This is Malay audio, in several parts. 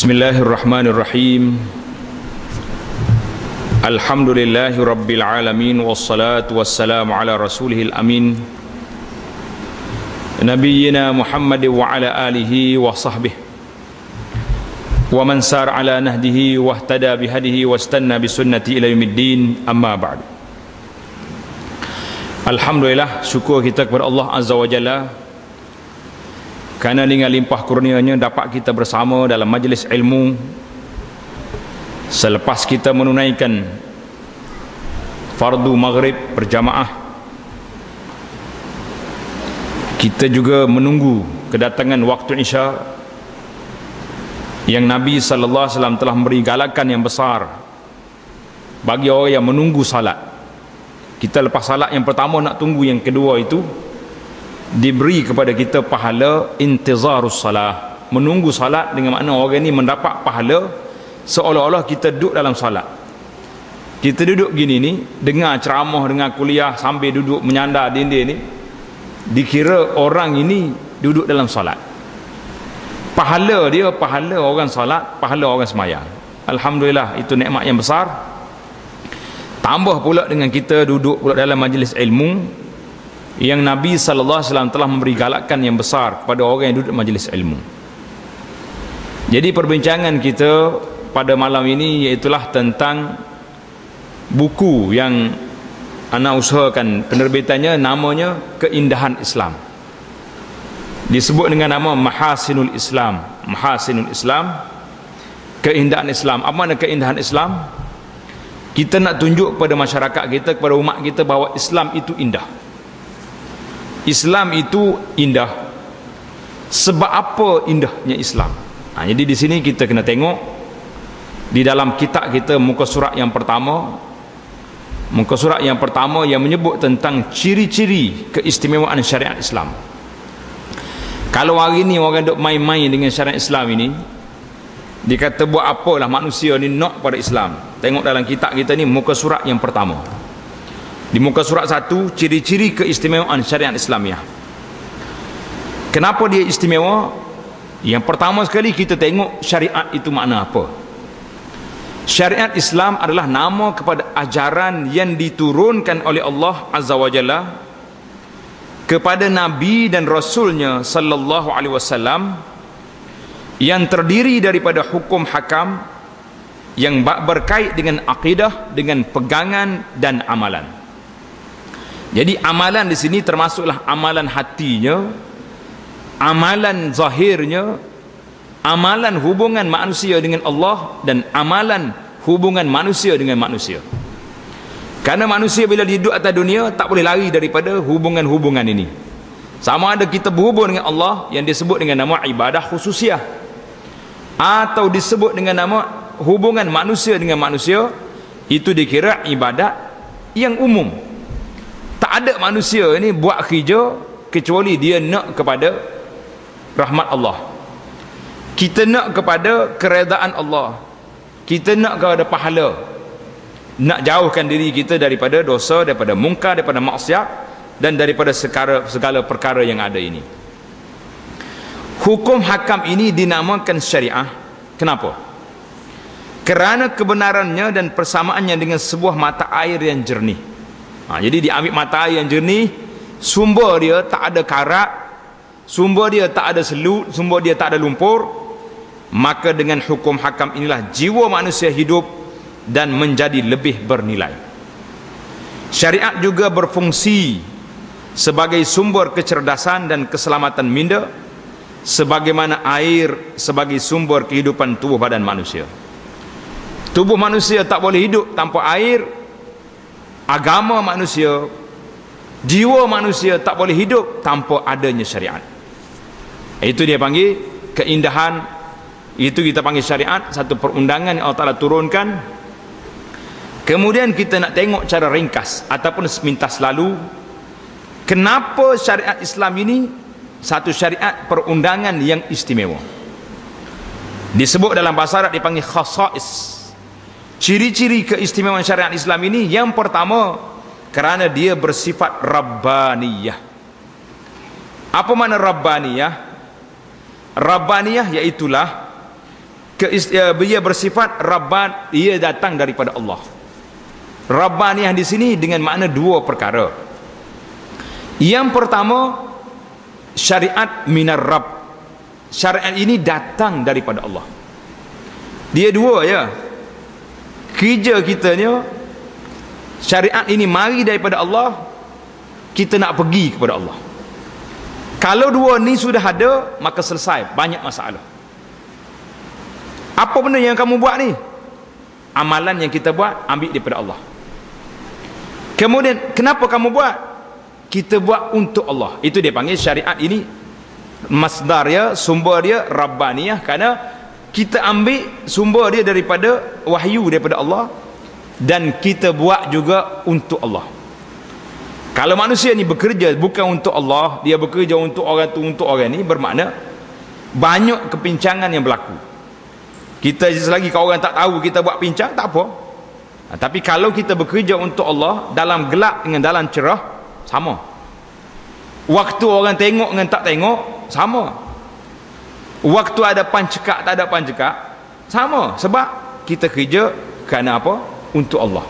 Bismillahirrahmanirrahim. Alhamdulillahi rabbil alamin, wassalatu wassalamu ala rasulihil amin, nabiyyina Muhammad wa ala alihi wa sahbihi wa man sar ala nahdihi wa ihtada bihadihi wa istanna bisunnati ila yaumiddin, amma ba'd. Alhamdulillah, syukur kita kepada Allah Azza wa Jalla kerana dengan limpah kurnianya dapat kita bersama dalam majlis ilmu selepas kita menunaikan fardu maghrib berjamaah. Kita juga menunggu kedatangan waktu isya yang Nabi sallallahu alaihi wasallam telah memberi galakan yang besar bagi orang yang menunggu salat. Kita lepas salat yang pertama nak tunggu yang kedua, itu diberi kepada kita pahala intizarus salah, menunggu salat, dengan makna orang ni mendapat pahala seolah-olah kita duduk dalam salat. Kita duduk gini ni, dengar ceramah, dengar kuliah sambil duduk menyandar dinding ni, dikira orang ini duduk dalam salat. Pahala dia pahala orang salat, pahala orang semayang. Alhamdulillah, itu nikmat yang besar. Tambah pula dengan kita duduk pula dalam majlis ilmu yang Nabi sallallahu alaihi wasallam telah memberi galakan yang besar kepada orang yang duduk majlis ilmu. Jadi perbincangan kita pada malam ini iaitulah tentang buku yang ana usahakan penerbitannya, namanya Keindahan Islam. Disebut dengan nama Mahasinul Islam. Mahasinul Islam, keindahan Islam. Apa makna keindahan Islam? Kita nak tunjuk kepada masyarakat kita, kepada umat kita, bahawa Islam itu indah. Islam itu indah. Sebab apa indahnya Islam? Jadi di sini kita kena tengok di dalam kitab kita, muka surat yang pertama. Muka surat yang pertama yang menyebut tentang ciri-ciri keistimewaan syariat Islam. Kalau hari ni orang duk main-main dengan syariat Islam ini, dikata buat apalah manusia ni nak pada Islam. Tengok dalam kitab kita ni, muka surat yang pertama. Di muka surat 1, ciri-ciri keistimewaan syariat Islamiah. Kenapa dia istimewa? Yang pertama sekali kita tengok syariat itu makna apa. Syariat Islam adalah nama kepada ajaran yang diturunkan oleh Allah Azza wa Jalla kepada Nabi dan Rasulnya sallallahu alaihi wasallam, yang terdiri daripada hukum hakam yang berkait dengan akidah, dengan pegangan dan amalan. Jadi amalan di sini termasuklah amalan hatinya, amalan zahirnya, amalan hubungan manusia dengan Allah, dan amalan hubungan manusia dengan manusia. Karena manusia bila hidup atas dunia tak boleh lari daripada hubungan-hubungan ini. Sama ada kita berhubung dengan Allah yang disebut dengan nama ibadah khususiyah, atau disebut dengan nama hubungan manusia dengan manusia, itu dikira ibadat yang umum. Tak ada manusia ini buat kerja kecuali dia nak kepada rahmat Allah, kita nak kepada keredaan Allah, kita nak kepada pahala, nak jauhkan diri kita daripada dosa, daripada mungkar, daripada maksiat, dan daripada segala perkara yang ada ini. Hukum hakam ini dinamakan syariah. Kenapa? Kerana kebenarannya dan persamaannya dengan sebuah mata air yang jernih. Jadi diambil mata air yang jernih, sumber dia tak ada karat, sumber dia tak ada selut, sumber dia tak ada lumpur, maka dengan hukum hakam inilah jiwa manusia hidup dan menjadi lebih bernilai. Syariat juga berfungsi sebagai sumber kecerdasan dan keselamatan minda, sebagaimana air sebagai sumber kehidupan tubuh badan manusia. Tubuh manusia tak boleh hidup tanpa air. Agama manusia, jiwa manusia tak boleh hidup tanpa adanya syariat. Itu dia panggil keindahan. Itu kita panggil syariat, satu perundangan yang Allah Ta'ala turunkan. Kemudian kita nak tengok cara ringkas ataupun sepintas lalu, kenapa syariat Islam ini satu syariat perundangan yang istimewa. Disebut dalam bahasa Arab dipanggil khasais. Ciri-ciri keistimewaan syariat Islam ini, yang pertama, kerana dia bersifat rabbaniyah. Apa makna rabbaniyah? Rabbaniyah iaitulah Dia bersifat Rabban, ia datang daripada Allah. Rabbaniyah di sini dengan makna dua perkara. Yang pertama, syariat minar Rabb. Syariat ini datang daripada Allah. Dia dua ya. Kerja kita ni, syariat ini mari daripada Allah, kita nak pergi kepada Allah. Kalau dua ni sudah ada, maka selesai banyak masalah. Apa benda yang kamu buat ni? Amalan yang kita buat, ambil daripada Allah. Kemudian, kenapa kamu buat? Kita buat untuk Allah. Itu dia panggil syariat ini, masdar dia, sumber dia Rabbaniyah, kerana kita ambil sumber dia daripada wahyu daripada Allah, dan kita buat juga untuk Allah. Kalau manusia ni bekerja bukan untuk Allah, dia bekerja untuk orang tu, untuk orang ni, bermakna banyak kepincangan yang berlaku. Kita selagi kalau orang tak tahu kita buat pincang, tak apa. Tapi kalau kita bekerja untuk Allah, dalam gelap dengan dalam cerah, sama. Waktu orang tengok dengan tak tengok, sama. Waktu ada pancekak, tak ada pancekak, sama. Sebab kita kerja kerana apa? Untuk Allah.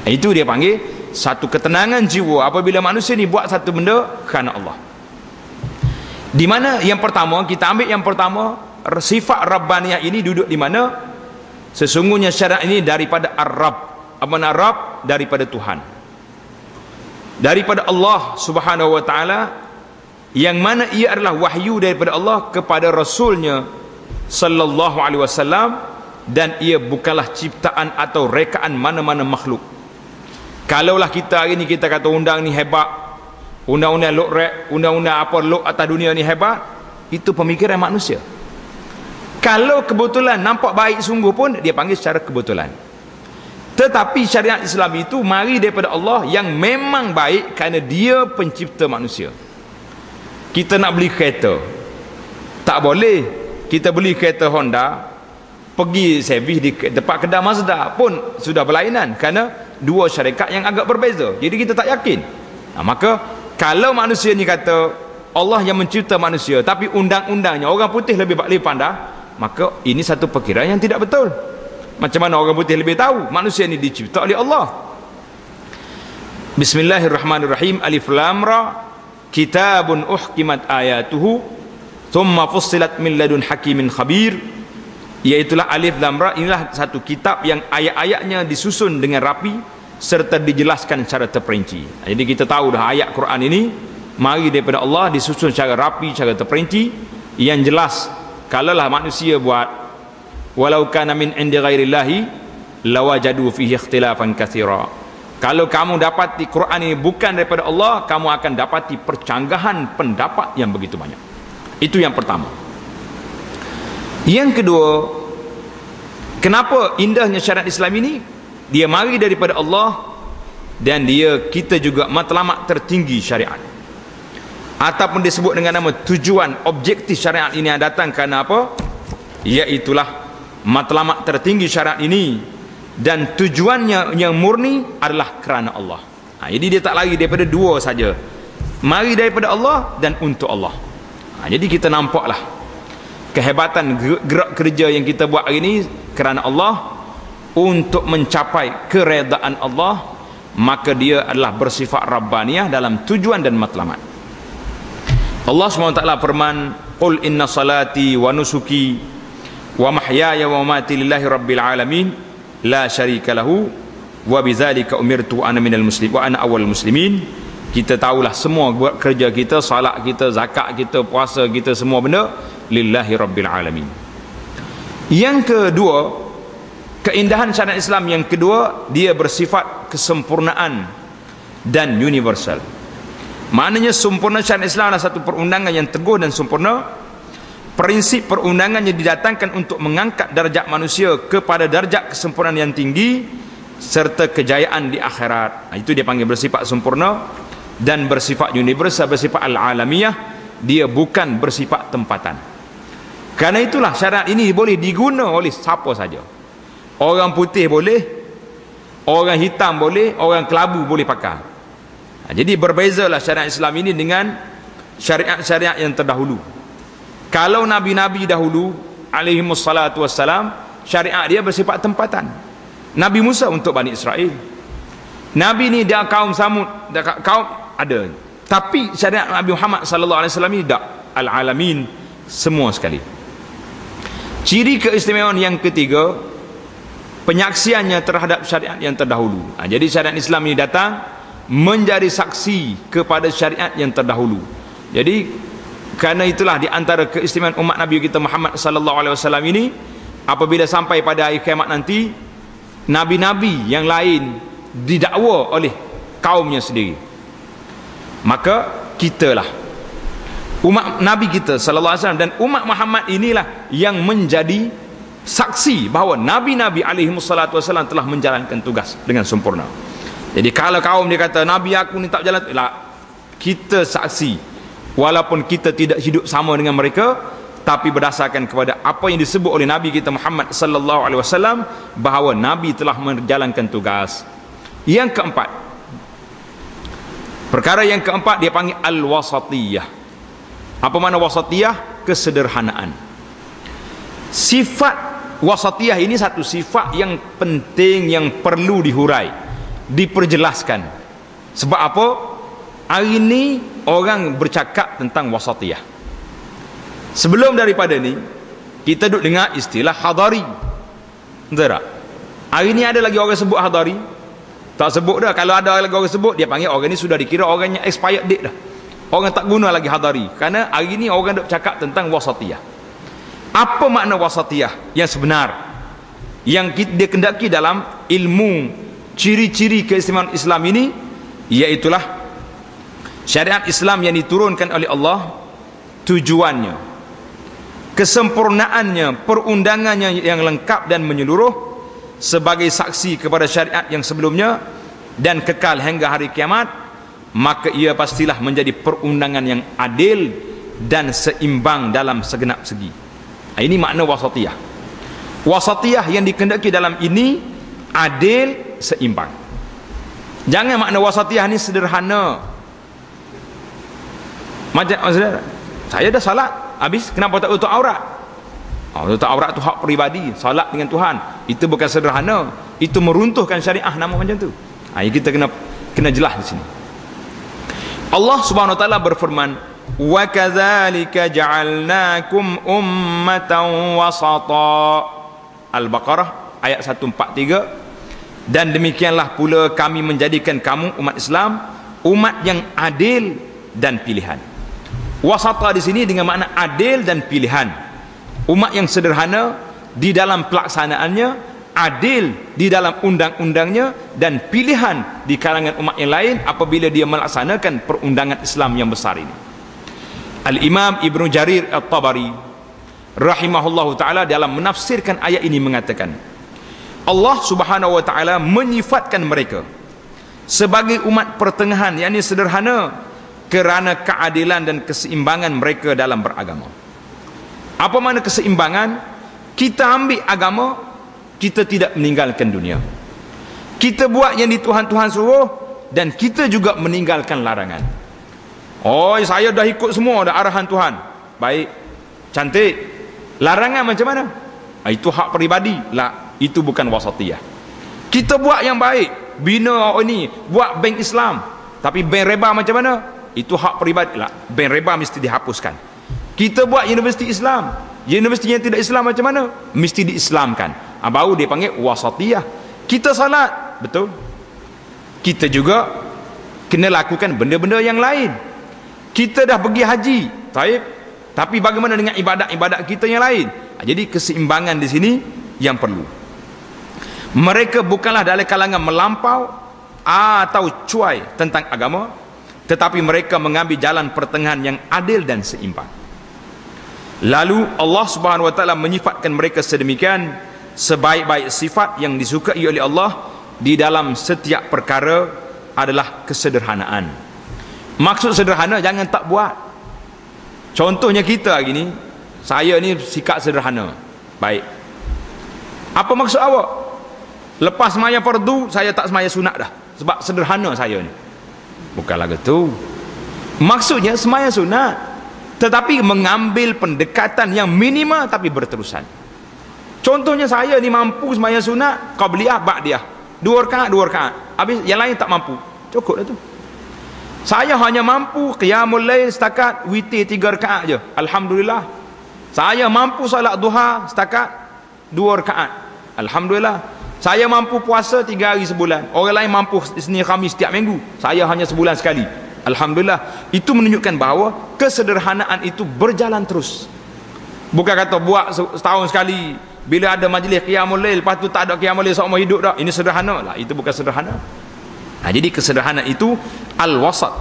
Itu dia panggil satu ketenangan jiwa apabila manusia ni buat satu benda kerana Allah. Di mana yang pertama, kita ambil yang pertama, sifat Rabbaniyah ini duduk di mana? Sesungguhnya syariat ini daripada Ar-Rabb. Apa makna Rabb? Daripada Tuhan, daripada Allah Subhanahu wa ta'ala, yang mana ia adalah wahyu daripada Allah kepada Rasulnya sallallahu alaihi wasallam, dan ia bukanlah ciptaan atau rekaan mana-mana makhluk. Kalaulah kita hari ni kita kata undang ni hebat, undang-undang lokrek, undang-undang apa lok atas dunia ni hebat, itu pemikiran manusia. Kalau kebetulan nampak baik sungguh pun, dia panggil secara kebetulan. Tetapi syariat Islam itu mari daripada Allah yang memang baik kerana dia pencipta manusia. Kita nak beli kereta, tak boleh kita beli kereta Honda, pergi servis di tempat kedai Mazda pun sudah berlainan, kerana dua syarikat yang agak berbeza. Jadi kita tak yakin. Maka kalau manusia ni kata Allah yang mencipta manusia, tapi undang-undangnya orang putih lebih pandai, maka ini satu perkiraan yang tidak betul. Macam mana orang putih lebih tahu? Manusia ni dicipta oleh Allah. Bismillahirrahmanirrahim. Alif Lam Ra, kitabun uhkimat ayatuhu thumma fussilat min ladun hakimin khabir. Iaitulah Alif Lam Ra, inilah satu kitab yang ayat-ayatnya disusun dengan rapi serta dijelaskan secara terperinci. Jadi kita tahu dah ayat Quran ini mari daripada Allah, disusun secara rapi, secara terperinci, yang jelas. Kalaulah manusia buat, walau kana min indi ghairillahi lawajadu fihi ikhtilafan katsira. Kalau kamu dapati Quran ini bukan daripada Allah, kamu akan dapati percanggahan pendapat yang begitu banyak. Itu yang pertama. Yang kedua, kenapa indahnya syariat Islam ini? Dia mari daripada Allah, dan kita juga matlamat tertinggi syariat, ataupun disebut dengan nama tujuan objektif syariat ini yang datang kerana apa? Iaitulah matlamat tertinggi syariat ini, dan tujuannya yang murni adalah kerana Allah. Jadi dia tak lari daripada dua saja, mari daripada Allah dan untuk Allah. Jadi kita nampaklah kehebatan gerak kerja yang kita buat hari ini kerana Allah, untuk mencapai keredaan Allah, maka dia adalah bersifat Rabbaniyah dalam tujuan dan matlamat. Allah SWT firman, qul inna salati wa nusuki wa mahyaya wa mamati lillahi rabbil alamin la syarika lahu wa bidzalika umirtu ana minal muslimin wa ana awwal muslimin. Kita tahulah semua buat kerja kita, salat kita, zakat kita, puasa kita, semua benda lillahi rabbil alamin. Yang kedua, keindahan syariat Islam yang kedua, dia bersifat kesempurnaan dan universal. Maknanya sempurna syariat Islam adalah satu perundangan yang teguh dan sempurna. Prinsip perundangan yang didatangkan untuk mengangkat darjat manusia kepada darjat kesempurnaan yang tinggi serta kejayaan di akhirat. Itu dia panggil bersifat sempurna dan bersifat universal, bersifat al-alamiyah. Dia bukan bersifat tempatan. Karena itulah syariat ini boleh diguna oleh siapa saja. Orang putih boleh, orang hitam boleh, orang kelabu boleh pakai. Jadi berbezalah syariat Islam ini dengan syariat-syariat yang terdahulu. Kalau Nabi-Nabi dahulu alaihimussalatu wassalam, syariat dia bersifat tempatan. Nabi Musa untuk Bani Israel, Nabi ni dia kaum Samud, dia kaum ada, tapi syariat Nabi Muhammad sallallahu alaihi wasallam ni tak, al-alamin, semua sekali. Ciri keistimewaan yang ketiga, penyaksiannya terhadap syariat yang terdahulu. Jadi syariat Islam ini datang menjadi saksi kepada syariat yang terdahulu. Jadi kerana itulah di antara keistimewaan umat Nabi kita Muhammad sallallahu alaihi wasallam ini, apabila sampai pada hari kiamat nanti, nabi-nabi yang lain didakwa oleh kaumnya sendiri, maka kitalah umat Nabi kita sallallahu alaihi wasallam dan umat Muhammad inilah yang menjadi saksi bahawa nabi-nabi alaihi wassalatu wasallam telah menjalankan tugas dengan sempurna. Jadi kalau kaum dia kata nabi aku ni tak berjalan, kita saksi, walaupun kita tidak hidup sama dengan mereka, tapi berdasarkan kepada apa yang disebut oleh Nabi kita Muhammad sallallahu alaihi wasallam bahawa nabi telah menjalankan tugas. Yang keempat, perkara yang keempat dia panggil al-wasatiyah. Apa makna wasatiyah? Kesederhanaan. Sifat wasatiyah ini satu sifat yang penting, yang perlu dihurai, diperjelaskan. Sebab apa? Hari ini orang bercakap tentang wasatiyah. Sebelum daripada ni, kita duk dengar istilah hadari. Betul tak? Hari ni ada lagi orang sebut hadari? Tak sebut dah. Kalau ada lagi orang sebut, dia panggil orang ni sudah dikira orangnya expired date dah. Orang tak guna lagi hadari. Kerana hari ni orang duk cakap tentang wasatiyah. Apa makna wasatiyah yang sebenar, yang dia kendaki dalam ilmu ciri-ciri keistimewaan Islam ini? Iaitulah syariat Islam yang diturunkan oleh Allah, tujuannya, kesempurnaannya, perundangannya yang lengkap dan menyeluruh sebagai saksi kepada syariat yang sebelumnya dan kekal hingga hari kiamat, maka ia pastilah menjadi perundangan yang adil dan seimbang dalam segenap segi. Ini makna wasatiyah. Wasatiyah yang dikehendaki dalam ini adil, seimbang. Jangan makna wasatiyah ni sederhana. Macam saudara, saya dah salat habis, kenapa tak tutup aurat? Tutup aurat tu hak peribadi, salat dengan Tuhan. Itu bukan sederhana, itu meruntuhkan syariah nama macam tu. Kita kena jelas di sini. Allah Subhanahu wa taala berfirman, wa kadzalika ja'alnakum ummatan wasata. Al-Baqarah ayat 143. Dan demikianlah pula kami menjadikan kamu umat Islam umat yang adil dan pilihan. Wasata di sini dengan makna adil dan pilihan. Umat yang sederhana di dalam pelaksanaannya, adil di dalam undang-undangnya, dan pilihan di kalangan umat yang lain apabila dia melaksanakan perundangan Islam yang besar ini. Al-Imam Ibnu Jarir At-Tabari rahimahullahu ta'ala dalam menafsirkan ayat ini mengatakan, Allah Subhanahu wa ta'ala menyifatkan mereka sebagai umat pertengahan, yakni sederhana, kerana keadilan dan keseimbangan mereka dalam beragama. Apa makna keseimbangan? Kita ambil agama, kita tidak meninggalkan dunia. Kita buat yang di Tuhan suruh, dan kita juga meninggalkan larangan. Oh, saya dah ikut semua dah arahan Tuhan. Baik, cantik. Larangan macam mana? Itu hak peribadi lah, itu bukan wasatiyah. Kita buat yang baik, bina ini, buat bank Islam, tapi bank riba macam mana? Itu hak peribadi lah, bank riba mesti dihapuskan. Kita buat universiti Islam, universiti yang tidak Islam macam mana? Mesti diislamkan. Baru dia panggil wasatiyah. Kita salat, betul, kita juga kena lakukan benda-benda yang lain. Kita dah pergi haji, taib, tapi bagaimana dengan ibadat-ibadat kita yang lain? Jadi keseimbangan di sini yang perlu. Mereka bukanlah dari kalangan melampau atau cuai tentang agama, tetapi mereka mengambil jalan pertengahan yang adil dan seimbang. Lalu Allah Subhanahu wa taala menyifatkan mereka sedemikian sebaik-baik sifat yang disukai oleh Allah di dalam setiap perkara adalah kesederhanaan. Maksud sederhana, jangan tak buat. Contohnya kita hari ni, saya ni sikap sederhana. Baik, apa maksud awak? Lepas semaya fardu, saya tak semaya sunat dah, sebab sederhana saya ni. Bukanlah gitu. Maksudnya semaya sunat, tetapi mengambil pendekatan yang minimal tapi berterusan. Contohnya saya ni mampu sembahyang sunat qabliyah ba'diyah, 2 rakaat, habis yang lain tak mampu, cukup dah tu. Saya hanya mampu qiyamul lail setakat witir 3 rakaat je, alhamdulillah. Saya mampu solat duha setakat 2 rakaat, alhamdulillah. Saya mampu puasa 3 hari sebulan, orang lain mampu Isnin Khamis setiap minggu, saya hanya sebulan sekali, alhamdulillah. Itu menunjukkan bahawa kesederhanaan itu berjalan terus. Bukan kata buat setahun sekali, bila ada majlis qiyamul lail, lepas tu tak ada qiyamul lail seumur hidup dah. Ini sederhana lah, itu bukan sederhana. Jadi kesederhanaan itu al-wasat,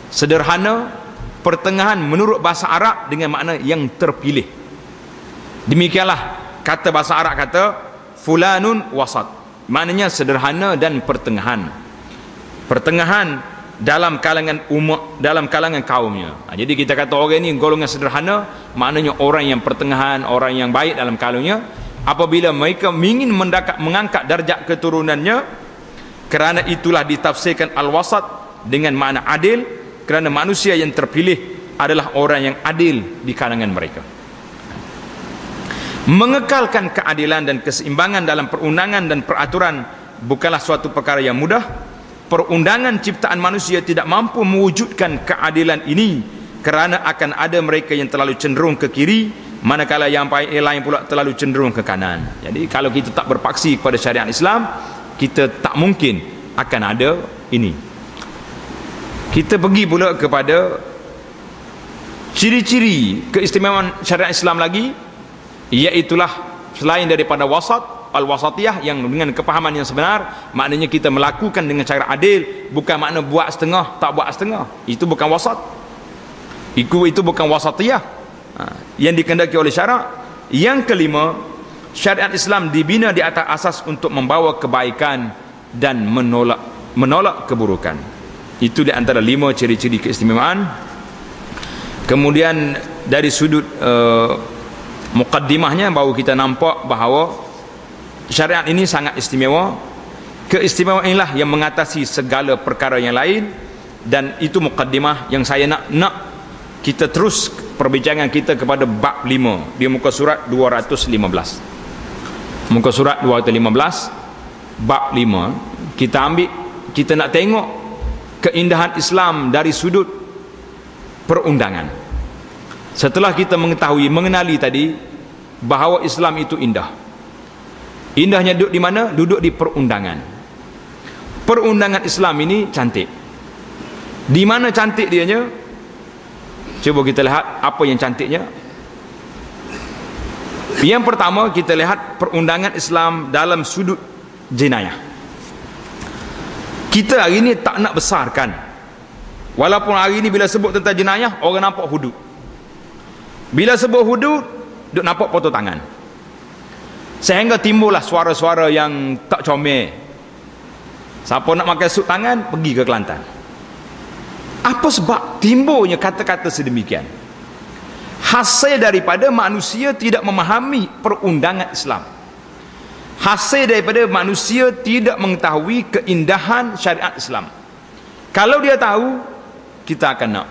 sederhana, pertengahan menurut bahasa Arab dengan makna yang terpilih. Demikianlah kata bahasa Arab kata fulanun wasat, maknanya sederhana dan pertengahan. Pertengahan dalam kalangan umat, dalam kalangan kaumnya. Jadi kita kata orang ini golongan sederhana, maknanya orang yang pertengahan, orang yang baik dalam kaumnya. Apabila mereka ingin mengangkat darjat keturunannya, kerana itulah ditafsirkan al-wasat dengan makna adil, kerana manusia yang terpilih adalah orang yang adil di kalangan mereka. Mengekalkan keadilan dan keseimbangan dalam perundangan dan peraturan bukanlah suatu perkara yang mudah. Perundangan ciptaan manusia tidak mampu mewujudkan keadilan ini, kerana akan ada mereka yang terlalu cenderung ke kiri, manakala yang lain pula terlalu cenderung ke kanan. Jadi kalau kita tak berpaksi kepada syariat Islam, kita tak mungkin akan ada ini. Kita pergi pula kepada ciri-ciri keistimewaan syariat Islam lagi, iaitulah selain daripada wasat, al-wasatiyah yang dengan kepahaman yang sebenar, maknanya kita melakukan dengan cara adil, bukan makna buat setengah tak buat setengah. Itu bukan wasat, itu bukan wasatiyah yang dikehendaki oleh syarak. Yang kelima, syariat Islam dibina di atas asas untuk membawa kebaikan dan menolak keburukan. Itu di antara 5 ciri-ciri keistimewaan. Kemudian dari sudut mukaddimahnya baru kita nampak bahawa syariat ini sangat istimewa. Keistimewaan inilah yang mengatasi segala perkara yang lain, dan itu mukaddimah yang saya nak kita terus perbincangan kita kepada bab 5 di muka surat 215. Muka surat 215 bab 5, kita ambil, kita nak tengok keindahan Islam dari sudut perundangan. Setelah kita mengenali tadi bahawa Islam itu indah. Indahnya duduk di mana? Duduk di perundangan. Perundangan Islam ini cantik. Di mana cantik dianya? Cuba kita lihat apa yang cantiknya. Yang pertama, kita lihat perundangan Islam dalam sudut jenayah. Kita hari ini tak nak besarkan, walaupun hari ini bila sebut tentang jenayah, orang nampak hudud. Bila sebut hudud, duk nampak potong tangan, sehingga timbullah suara-suara yang tak comel. Siapa nak makan sup tangan, pergi ke Kelantan. Apa sebab timbulnya kata-kata sedemikian? Hasil daripada manusia tidak memahami perundangan Islam. Hasil daripada manusia tidak mengetahui keindahan syariat Islam. Kalau dia tahu, kita akan nak.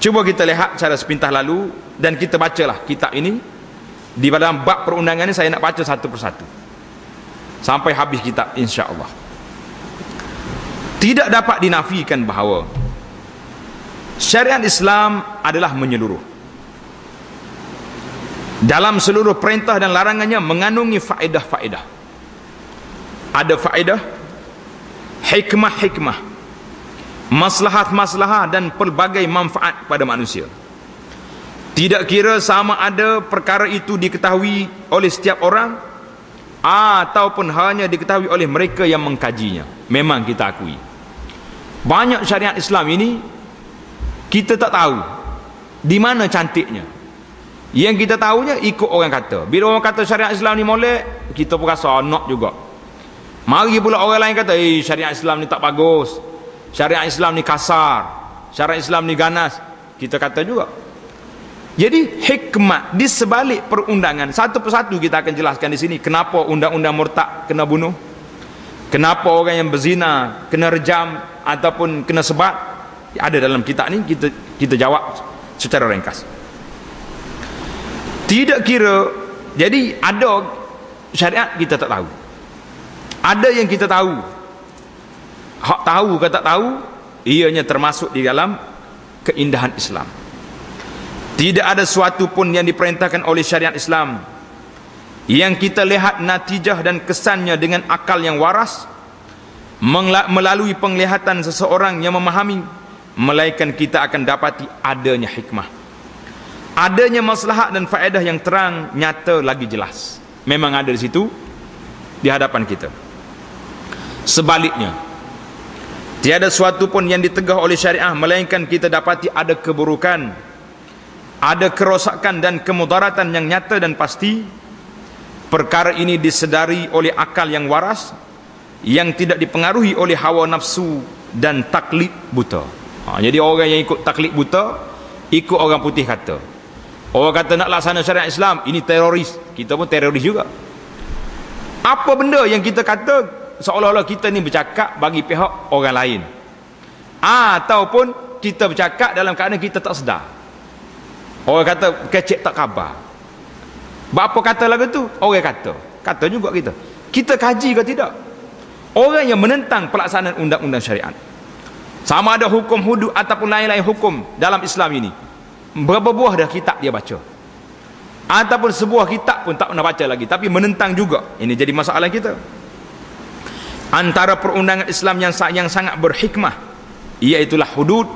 Cuba kita lihat secara sepintas lalu, dan kita bacalah kitab ini. Di dalam bab perundangan ini saya nak baca satu persatu sampai habis kitab, insya-Allah. Tidak dapat dinafikan bahawa syariat Islam adalah menyeluruh. Dalam seluruh perintah dan larangannya mengandungi faedah-faedah. Ada faedah, hikmah-hikmah, maslahat-maslahat dan pelbagai manfaat pada manusia. Tidak kira sama ada perkara itu diketahui oleh setiap orang ataupun hanya diketahui oleh mereka yang mengkajinya. Memang kita akui, banyak syariat Islam ini kita tak tahu di mana cantiknya. Yang kita tahunya ikut orang kata. Bila orang kata syariat Islam ni molek, kita pun rasa nak juga. Mari pula orang lain kata, syariat Islam ni tak bagus, syariat Islam ni kasar, syariat Islam ni ganas, kita kata juga. Jadi hikmah di sebalik perundangan, satu persatu kita akan jelaskan di sini. Kenapa undang-undang murtad kena bunuh, kenapa orang yang berzina kena rejam ataupun kena sebat, ada dalam kitab ni. Kita jawab secara ringkas. Tidak kira, jadi ada syariat kita tak tahu, ada yang kita tahu. Hak tahu ke tak tahu, ianya termasuk di dalam keindahan Islam. Tidak ada sesuatu pun yang diperintahkan oleh syariat Islam yang kita lihat natijah dan kesannya dengan akal yang waras melalui penglihatan seseorang yang memahami, melainkan kita akan dapati adanya hikmah, adanya maslahat dan faedah yang terang, nyata lagi jelas. Memang ada di situ di hadapan kita. Sebaliknya, tiada sesuatu pun yang ditegah oleh syariah melainkan kita dapati ada keburukan, ada kerosakan dan kemudaratan yang nyata dan pasti. Perkara ini disedari oleh akal yang waras, yang tidak dipengaruhi oleh hawa nafsu dan taklid buta. Jadi orang yang ikut taklid buta, ikut orang putih kata. Orang kata nak laksana syariat Islam, ini teroris. Kita pun teroris juga. Apa benda yang kita kata, seolah-olah kita ni bercakap bagi pihak orang lain, ataupun kita bercakap dalam keadaan kita tak sedar. Orang kata kecek tak khabar. Apa kata lagu tu? Orang kata juga kita kaji ke tidak? Orang yang menentang pelaksanaan undang-undang syariat, sama ada hukum hudud ataupun lain-lain hukum dalam Islam ini, berapa buah dah kitab dia baca, ataupun sebuah kitab pun tak pernah baca lagi, tapi menentang juga. Ini jadi masalah kita. Antara perundangan Islam yang sangat berhikmah, iaitulah hudud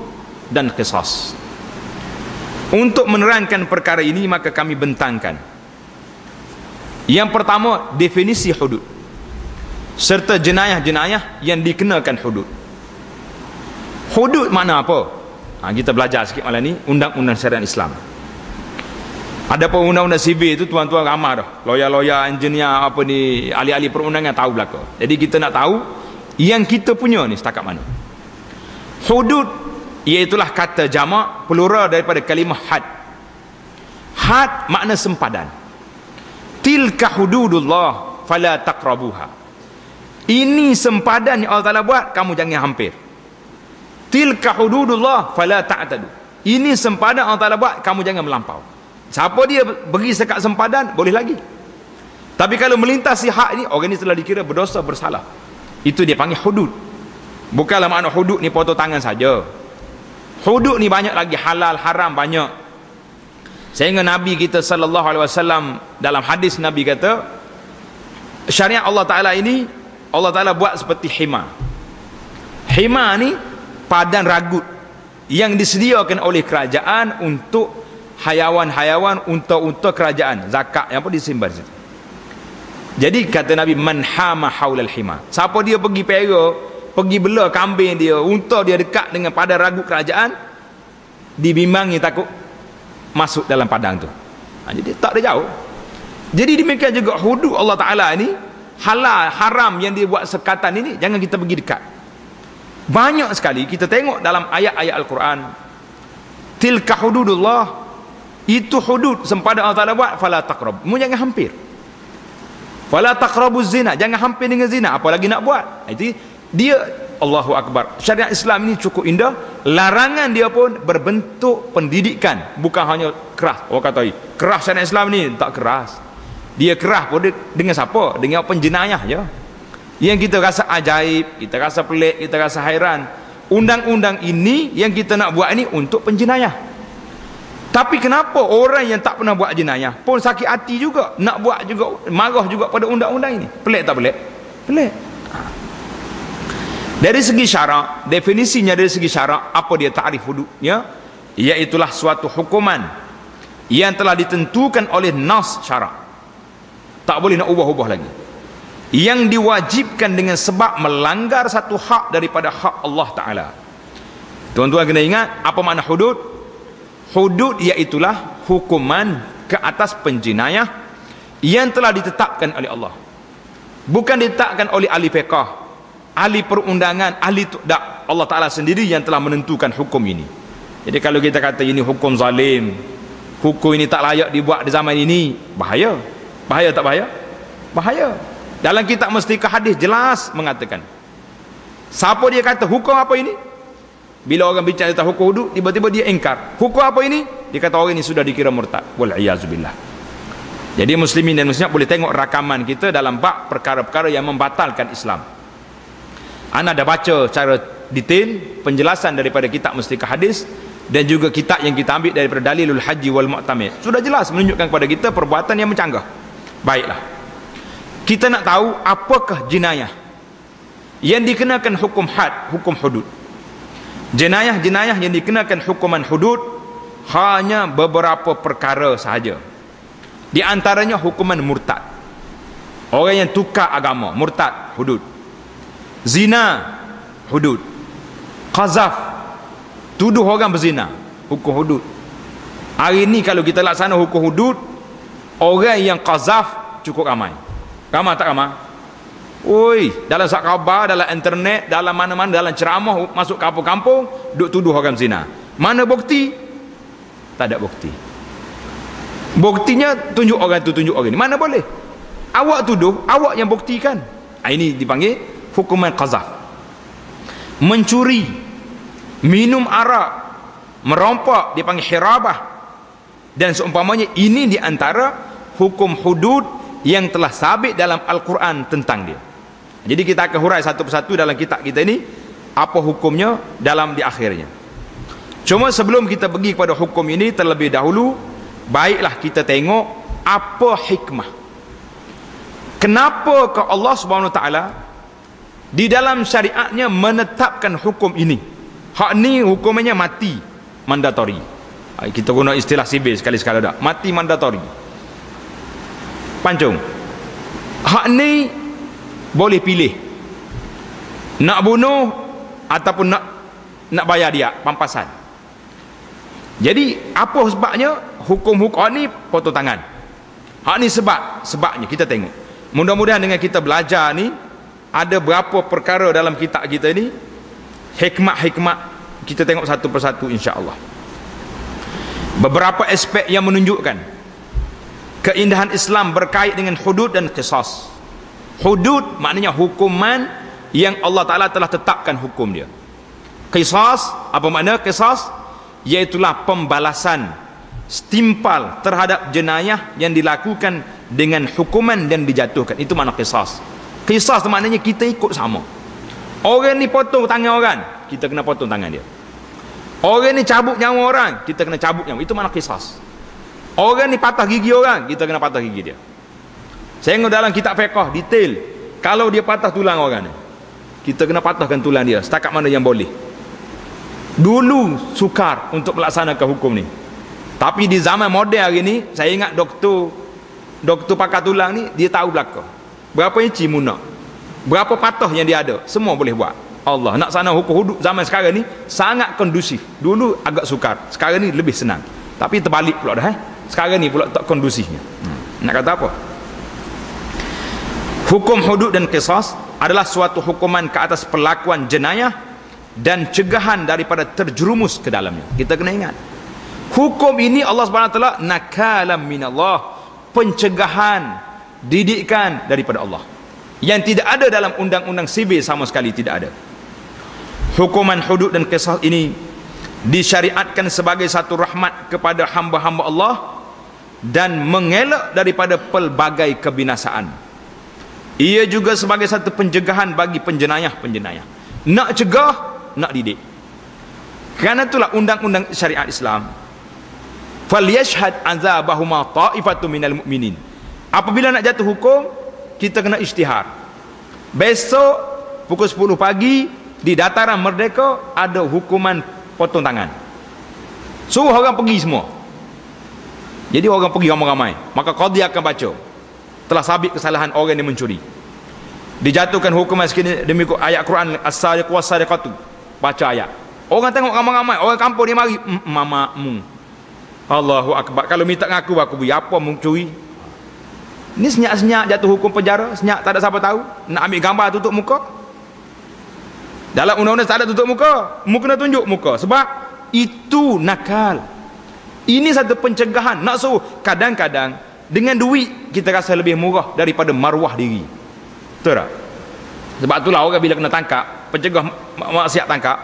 dan qisas. Untuk menerangkan perkara ini, maka kami bentangkan. Yang pertama, definisi hudud serta jenayah-jenayah yang dikenakan hudud. Hudud makna apa? Kita belajar sikit malam ni undang-undang syariat Islam. Adapun undang-undang sivil itu tuan-tuan ramai dah, lawyer-lawyer, engineer, apa ni, ahli-ahli perundangan tahu belaka. Jadi kita nak tahu yang kita punya ni setakat mana. Hudud iaitulah kata jamak plural daripada kalimah had. Had makna sempadan. Tilka hududullah fala taqrabuha. Ini sempadan yang Allah Ta'ala buat, kamu jangan hampir. Tilka hududullah fala ta'tadu. Ini sempadan Allah Ta'ala buat, kamu jangan melampau. Siapa dia beri sekat sempadan, boleh lagi. Tapi kalau melintasi hak ini, orang ini telah dikira berdosa, bersalah. Itu dia panggil hudud. Bukanlah makna hudud ni potong tangan saja. Hudud ni banyak lagi, halal, haram banyak. Sehingga Nabi kita sallallahu alaihi wasallam dalam hadis Nabi kata, syariat Allah Ta'ala ini Allah Ta'ala buat seperti hima. Hima ni padan ragut yang disediakan oleh kerajaan untuk hayawan-hayawan, unta-unta kerajaan, zakat yang pun disimpan situ. Jadi kata Nabi, man hama haulal hima, siapa dia pergi pera, pergi bela kambing dia, unta dia dekat dengan padan ragut kerajaan, dibimbangi takut masuk dalam padang tu. Jadi tak ada jauh. Jadi demikian juga hudud Allah Ta'ala ni, halal, haram yang dia buat sekatan ini, jangan kita pergi dekat. Banyak sekali kita tengok dalam ayat-ayat Al-Quran, tilka hududullah, itu hudud sempadan Allah Ta'ala buat, fala taqrab, mu jangan hampir. Fala taqrabuz zina, jangan hampir dengan zina, apalagi nak buat. Jadi dia, Allahu Akbar, syariat Islam ini cukup indah. Larangan dia pun berbentuk pendidikan, bukan hanya keras. Orang kata keras syariat Islam ni, tak keras. Dia keras pun dengan siapa? Dengan penjenayah je. Yang kita rasa ajaib, kita rasa pelik, kita rasa hairan, undang-undang ini yang kita nak buat ini untuk penjenayah. Tapi kenapa orang yang tak pernah buat jenayah pun sakit hati juga, nak buat juga, marah juga pada undang-undang ini? Pelik tak pelik? Pelik. Dari segi syarak, definisinya dari segi syarak, apa dia ta'rif hududnya? Iaitulah suatu hukuman yang telah ditentukan oleh nas syarak, tak boleh nak ubah-ubah lagi, yang diwajibkan dengan sebab melanggar satu hak daripada hak Allah Ta'ala. Tuan-tuan kena ingat apa makna hudud. Hudud iaitulah hukuman ke atas penjenayah yang telah ditetapkan oleh Allah, bukan ditetapkan oleh ahli fiqh, ahli perundangan, ahli tak. Allah Ta'ala sendiri yang telah menentukan hukum ini. Jadi kalau kita kata ini hukum zalim, hukum ini tak layak dibuat di zaman ini, bahaya. Bahaya tak bahaya? Bahaya. Dalam kitab Mustika hadis jelas mengatakan, siapa dia kata hukum apa ini, Bila orang bincang tentang hukum hudud, tiba-tiba dia ingkar. Hukum apa ini? Dia kata orang ini sudah dikira murtad. Wal-iyazubillah. Jadi muslimin dan muslimat boleh tengok rakaman kita dalam bab perkara-perkara yang membatalkan Islam. Ana dah baca secara detail penjelasan daripada kitab Mustikah Hadis dan juga kitab yang kita ambil daripada Dalilul Haji wal Mu'tamir. Sudah jelas menunjukkan kepada kita perbuatan yang mencanggah. Baiklah. Kita nak tahu apakah jenayah yang dikenakan hukum had, hukum hudud. Jenayah-jenayah yang dikenakan hukuman hudud hanya beberapa perkara sahaja. Di antaranya hukuman murtad. Orang yang tukar agama, murtad, hudud. Zina, hudud. Qazaf, tuduh orang berzina, hukum hudud. Hari ni kalau kita laksana hukum hudud, orang yang qazaf cukup ramai. Ramai tak ramai? Oi, dalam surat khabar, dalam internet, dalam mana-mana, dalam ceramah, masuk kampung-kampung, duk tuduh orang zina. Mana bukti? Tak ada bukti. Buktinya tunjuk orang tu, tunjuk orang ni. Mana boleh? Awak tuduh, awak yang buktikan. Ini dipanggil hukuman qazaf. Mencuri, minum arak, merompak, dipanggil hirabah. Dan seumpamanya, ini di antara hukum hudud yang telah sabit dalam Al-Quran tentang dia. Jadi kita akan hurai satu persatu dalam kitab kita ini apa hukumnya dalam di akhirnya. Cuma sebelum kita pergi kepada hukum ini terlebih dahulu, baiklah kita tengok apa hikmah. Kenapa ke Allah Subhanahu Wa Taala di dalam syariatnya menetapkan hukum ini? Hak ni hukumannya mati mandatori. Kita guna istilah sibir sekali-sekala dah. Mati mandatori. Pancung. Hak ni boleh pilih nak bunuh ataupun nak bayar dia pampasan. Jadi apa sebabnya hukum-hukum ni potong tangan? Hak ni sebabnya kita tengok. Mudah-mudahan dengan kita belajar ni ada berapa perkara dalam kitab kita ni, hikmat-hikmat kita tengok satu persatu insya-Allah. Beberapa aspek yang menunjukkan keindahan Islam berkait dengan hudud dan qisas. Hudud maknanya hukuman yang Allah Ta'ala telah tetapkan hukum dia. Qisas, apa makna qisas? Iaitulah pembalasan setimpal terhadap jenayah yang dilakukan dengan hukuman dan dijatuhkan. Itu makna qisas. Qisas maknanya kita ikut sama. Orang ni potong tangan orang, kita kena potong tangan dia. Orang ni cabut nyawa orang, kita kena cabut nyawa. Itu makna qisas. Orang ni patah gigi orang, kita kena patah gigi dia. Saya tengok dalam kitab fiqh detail, kalau dia patah tulang orang ni, kita kena patahkan tulang dia setakat mana yang boleh. Dulu sukar untuk melaksanakan hukum ni, tapi di zaman moden hari ni, saya ingat doktor pakar tulang ni, dia tahu belaka berapa inci munak, berapa patah yang dia ada, semua boleh buat. Allah nak sana hukum hudud zaman sekarang ni sangat kondusif. Dulu agak sukar, sekarang ni lebih senang. Tapi terbalik pula dah. Sekarang ni pula tak kondusifnya. Nak kata apa? Hukum hudud dan qisas adalah suatu hukuman ke atas perlakuan jenayah dan cegahan daripada terjerumus ke dalamnya. Kita kena ingat, hukum ini Allah Subhanahu Wa Taala nakalam minallah, pencegahan, didikan daripada Allah, yang tidak ada dalam undang-undang sivil sama sekali, tidak ada. Hukuman hudud dan qisas ini disyariatkan sebagai satu rahmat kepada hamba-hamba Allah dan mengelak daripada pelbagai kebinasaan. Ia juga sebagai satu pencegahan bagi penjenayah-penjenayah. Nak cegah, nak didik. Kerana itulah undang-undang syariat Islam. Falyashhad azabahuma ta'ifatu minal mu'minin. Apabila nak jatuh hukum, kita kena isytihar. Besok pukul 10 pagi di dataran Merdeka ada hukuman potong tangan. Suruh orang pergi semua. Jadi orang pergi ramai-ramai, maka qadhi akan baca telah sabit kesalahan orang yang mencuri, dijatuhkan hukuman sekian demi ayat Quran, as-sariqu was-sariqatu. Baca ayat, orang tengok ramai-ramai, orang kampung dia mari, mamamu, Allahu akbar. Kalau minta ngaku, aku beri apa mencuri. Ni senyap-senyap jatuh hukum penjara, senyap, tak ada siapa tahu. Nak ambil gambar tutup muka, dalam undang-undang tak ada tutup muka, kena tunjuk muka. Sebab itu nakal. Ini satu pencegahan. Nak suruh, kadang-kadang dengan duit kita rasa lebih murah daripada maruah diri. Betul tak? Sebab itulah orang bila kena tangkap, pencegah maksiat tangkap,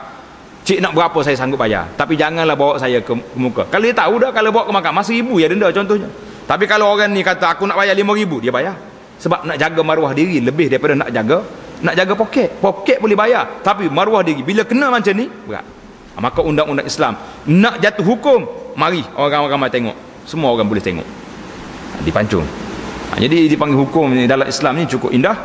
Cik nak berapa saya sanggup bayar, tapi janganlah bawa saya ke muka. Kalau dia tahu dah, kalau bawa ke mahkamah 1,000 ya denda contohnya. Tapi kalau orang ni kata aku nak bayar 5,000, dia bayar. Sebab nak jaga maruah diri lebih daripada nak jaga poket. Poket boleh bayar, tapi maruah diri bila kena macam ni berat. Maka undang-undang Islam nak jatuh hukum, mari orang ramai tengok. Semua orang boleh tengok. Dipancung. Jadi dipanggil hukum ni dalam Islam ni cukup indah.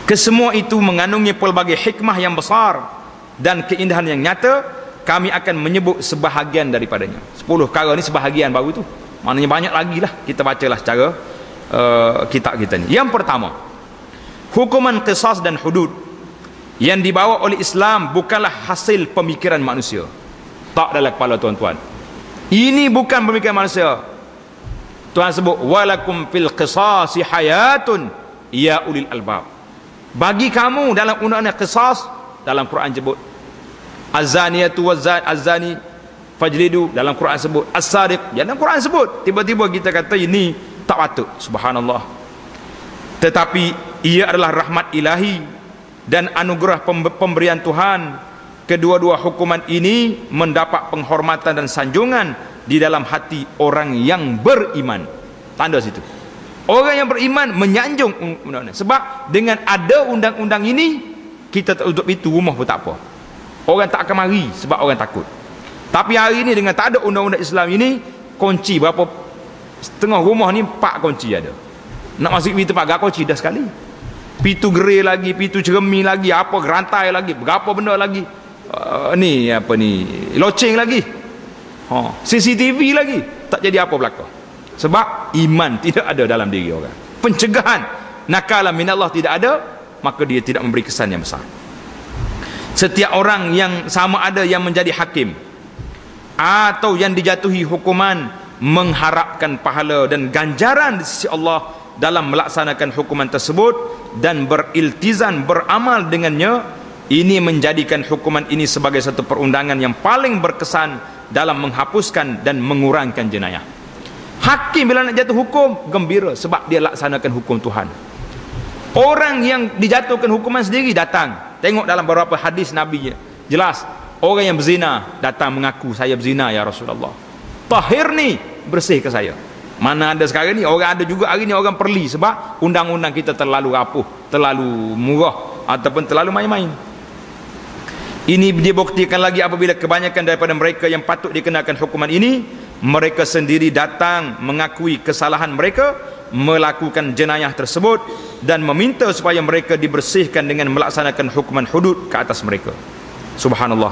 Kesemua itu mengandungi pelbagai hikmah yang besar dan keindahan yang nyata. Kami akan menyebut sebahagian daripadanya. 10 perkara ni sebahagian baru tu. Maknanya banyak lagi lah. Kita bacalah secara kitab kita ni. Yang pertama, hukuman qisas dan hudud yang dibawa oleh Islam bukanlah hasil pemikiran manusia. Tak dalam kepala tuan-tuan. Ini bukan pemikiran manusia. Tuhan sebut walakum fil qisasi hayatun ya ulil albab. Bagi kamu dalam undang-undang qisas, dalam Quran sebut az-zaniyatu waz-zani fajlidu, dalam Quran sebut as-sariq, dalam Quran sebut. Tiba-tiba kita kata ini tak patut. Subhanallah. Tetapi ia adalah rahmat ilahi dan anugerah pemberian Tuhan. Kedua-dua hukuman ini mendapat penghormatan dan sanjungan di dalam hati orang yang beriman. Tanda situ. Orang yang beriman menyanjung undang-undang. Sebab dengan ada undang-undang ini, kita tak tutup pintu rumah pun tak apa. Orang tak akan mari sebab orang takut. Tapi hari ini dengan tak ada undang-undang Islam ini, kunci berapa setengah rumah ni 4 kunci ada. Nak masuk pintu pagar kunci dah sekali. Pintu gerai lagi, pintu cermin lagi, apa gerantai lagi, berapa benda lagi. Ni apa ni? Loceng lagi. CCTV lagi. Tak jadi apa belaka. Sebab iman tidak ada dalam diri orang. Pencegahan nakala minallah tidak ada, maka dia tidak memberi kesan yang besar. Setiap orang yang sama ada yang menjadi hakim atau yang dijatuhi hukuman mengharapkan pahala dan ganjaran di sisi Allah dalam melaksanakan hukuman tersebut dan beriltizam beramal dengannya. Ini menjadikan hukuman ini sebagai satu perundangan yang paling berkesan dalam menghapuskan dan mengurangkan jenayah. Hakim bila nak jatuh hukum gembira sebab dia laksanakan hukum Tuhan. Orang yang dijatuhkan hukuman sendiri datang tengok dalam beberapa hadis Nabi jelas. Orang yang berzina datang mengaku saya berzina ya Rasulullah, tahir ni bersih ke saya. Mana ada sekarang ni orang, ada juga hari ni orang perli sebab undang-undang kita terlalu rapuh, terlalu murah ataupun terlalu main-main. Ini dibuktikan lagi apabila kebanyakan daripada mereka yang patut dikenakan hukuman ini, mereka sendiri datang mengakui kesalahan mereka melakukan jenayah tersebut dan meminta supaya mereka dibersihkan dengan melaksanakan hukuman hudud ke atas mereka. Subhanallah.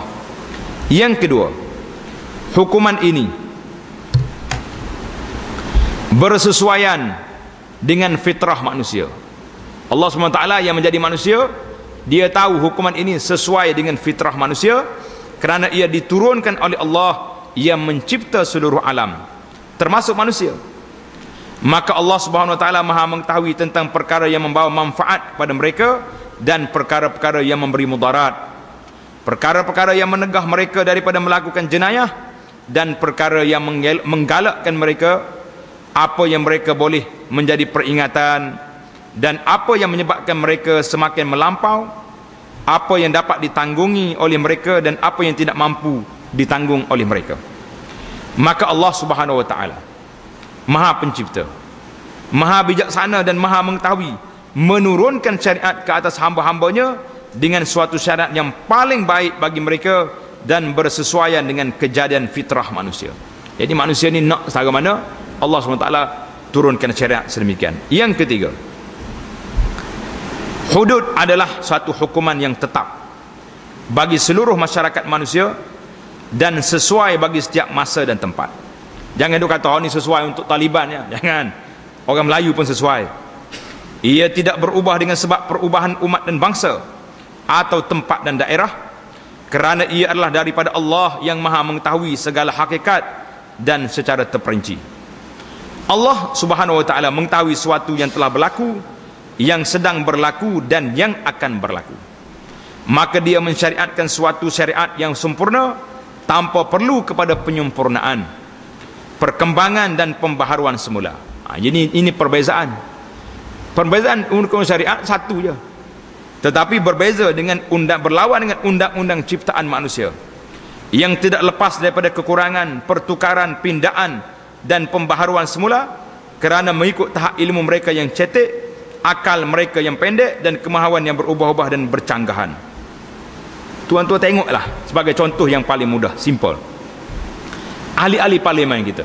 Yang kedua, hukuman ini bersesuaian dengan fitrah manusia. Allah SWT yang menjadi manusia, dia tahu hukuman ini sesuai dengan fitrah manusia kerana ia diturunkan oleh Allah yang mencipta seluruh alam termasuk manusia. Maka Allah Subhanahu Wa Taala Maha mengetahui tentang perkara yang membawa manfaat kepada mereka dan perkara-perkara yang memberi mudarat, perkara-perkara yang menegah mereka daripada melakukan jenayah dan perkara yang menggalakkan mereka, apa yang mereka boleh menjadi peringatan dan apa yang menyebabkan mereka semakin melampau, apa yang dapat ditanggungi oleh mereka dan apa yang tidak mampu ditanggung oleh mereka. Maka Allah Subhanahu Wa Taala Maha Pencipta, Maha Bijaksana dan Maha Mengetahui menurunkan syariat ke atas hamba-hambanya dengan suatu syariat yang paling baik bagi mereka dan bersesuaian dengan kejadian fitrah manusia. Jadi manusia ni nak setara mana, Allah SWT turunkan syariat sedemikian. Yang ketiga, hudud adalah suatu hukuman yang tetap bagi seluruh masyarakat manusia dan sesuai bagi setiap masa dan tempat. Jangan duk kata oh ni sesuai untuk Taliban ya. Jangan. Orang Melayu pun sesuai. Ia tidak berubah dengan sebab perubahan umat dan bangsa atau tempat dan daerah, kerana ia adalah daripada Allah yang Maha mengetahui segala hakikat dan secara terperinci. Allah Subhanahu Wa Taala mengetahui sesuatu yang telah berlaku, yang sedang berlaku dan yang akan berlaku. Maka dia mensyariatkan suatu syariat yang sempurna tanpa perlu kepada penyempurnaan, perkembangan dan pembaharuan semula. Jadi ini perbezaan. Perbezaan hukum syariat satu je. Tetapi berbeza dengan berlawan dengan undang-undang ciptaan manusia yang tidak lepas daripada kekurangan, pertukaran, pindaan dan pembaharuan semula, kerana mengikut tahap ilmu mereka yang cetek, akal mereka yang pendek, dan kemahuan yang berubah-ubah dan bercanggahan. Tuan-tuan tengoklah sebagai contoh yang paling mudah, simple. Ahli-ahli parlimen kita,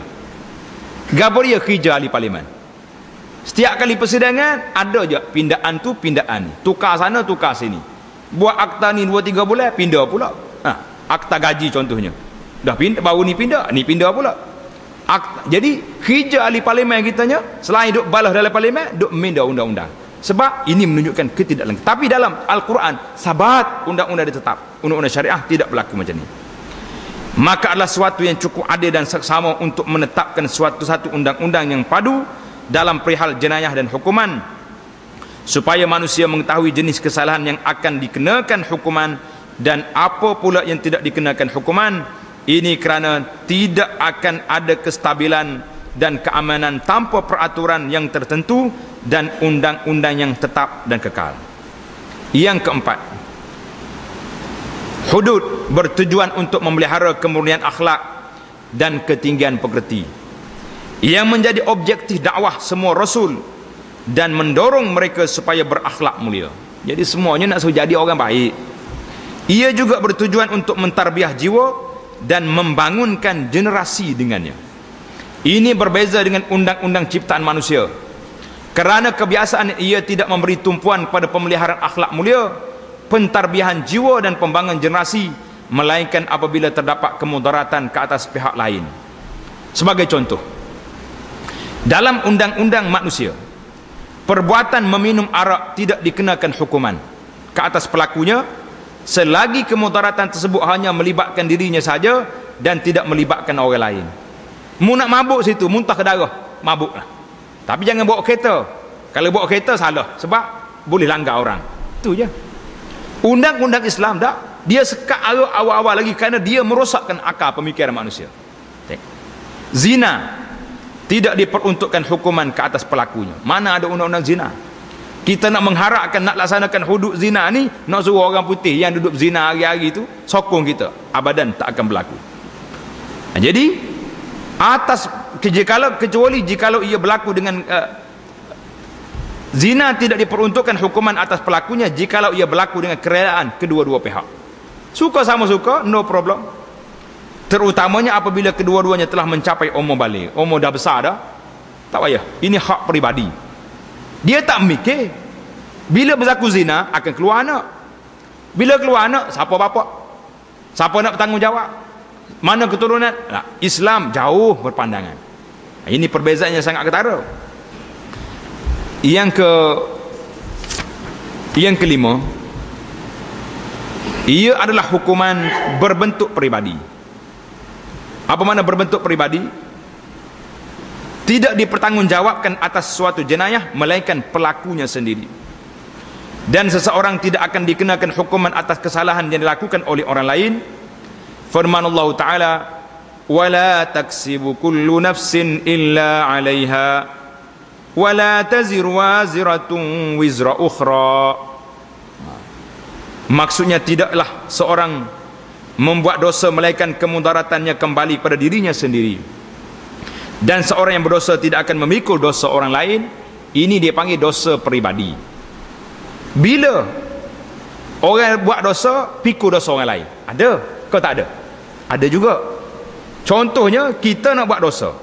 gapo dia kerja ahli parlimen? Setiap kali persidangan ada je pindaan tu pindaan ni, tukar sana tukar sini. Buat akta ni 2-3 bulan pindah pula. Akta gaji contohnya, dah pindah, baru ni pindah pula. Jadi kerja ahli parlimen kitanya selain duk balas dalam parlimen, duk minda undang-undang. Sebab ini menunjukkan ketidaklengkapan. Tapi dalam Al-Quran sabat undang-undang ditetap, undang-undang syariah tidak berlaku macam ni. Maka adalah sesuatu yang cukup adil dan seksama untuk menetapkan satu undang-undang yang padu dalam perihal jenayah dan hukuman, supaya manusia mengetahui jenis kesalahan yang akan dikenakan hukuman dan apa pula yang tidak dikenakan hukuman. Ini kerana tidak akan ada kestabilan dan keamanan tanpa peraturan yang tertentu dan undang-undang yang tetap dan kekal. Yang keempat, hudud bertujuan untuk memelihara kemurnian akhlak dan ketinggian pekerti yang menjadi objektif dakwah semua rasul dan mendorong mereka supaya berakhlak mulia. Jadi semuanya nak suruh jadi orang baik. Ia juga bertujuan untuk mentarbiah jiwa dan membangunkan generasi dengannya. Ini berbeza dengan undang-undang ciptaan manusia, kerana kebiasaan ia tidak memberi tumpuan pada pemeliharaan akhlak mulia, pentarbiahan jiwa dan pembangunan generasi, melainkan apabila terdapat kemudaratan ke atas pihak lain. Sebagai contoh, dalam undang-undang manusia, perbuatan meminum arak tidak dikenakan hukuman ke atas pelakunya selagi kemudaratan tersebut hanya melibatkan dirinya saja dan tidak melibatkan orang lain. Mu nak mabuk situ, muntah ke darah, mabuklah. Tapi jangan bawa kereta. Kalau bawa kereta salah, sebab boleh langgar orang. Itu je. Undang-undang Islam tak, dia sekat arak awal-awal lagi kerana dia merosakkan akal pemikiran manusia. Zina tidak diperuntukkan hukuman ke atas pelakunya. Mana ada undang-undang zina? Kita nak mengharapkan, nak laksanakan hudud zina ni, nak suruh orang putih yang duduk zina hari-hari tu sokong kita, abadan tak akan berlaku. Jadi atas kecuali jikalau ia berlaku dengan zina tidak diperuntukkan hukuman atas pelakunya jikalau ia berlaku dengan kerelaan kedua-dua pihak. Suka sama suka, no problem. Terutamanya apabila kedua-duanya telah mencapai umur balik, umur dah besar dah, tak payah. Ini hak peribadi. Dia tak mikir bila berlaku zina akan keluar anak. Bila keluar anak, siapa bapa? Siapa nak bertanggungjawab? Mana keturunan? Nah, Islam jauh berpandangan. Ini perbezaan yang sangat ketara. Yang kelima, ia adalah hukuman berbentuk peribadi. Apa makna berbentuk peribadi? Tidak dipertanggungjawabkan atas suatu jenayah melainkan pelakunya sendiri. Dan seseorang tidak akan dikenakan hukuman atas kesalahan yang dilakukan oleh orang lain. Firman Allah Ta'ala, وَلَا تَكْسِبُ كُلُّ نَفْسٍ إِلَّا عَلَيْهَا وَلَا تَزِرُ وَازِرَةٌ وِزْرَ أُخْرَى. Maksudnya tidaklah seorang membuat dosa melainkan kemudaratannya kembali pada dirinya sendiri, dan seorang yang berdosa tidak akan memikul dosa orang lain. Ini dia panggil dosa peribadi. Bila orang buat dosa pikul dosa orang lain, ada ke tak ada? Ada juga. Contohnya kita nak buat dosa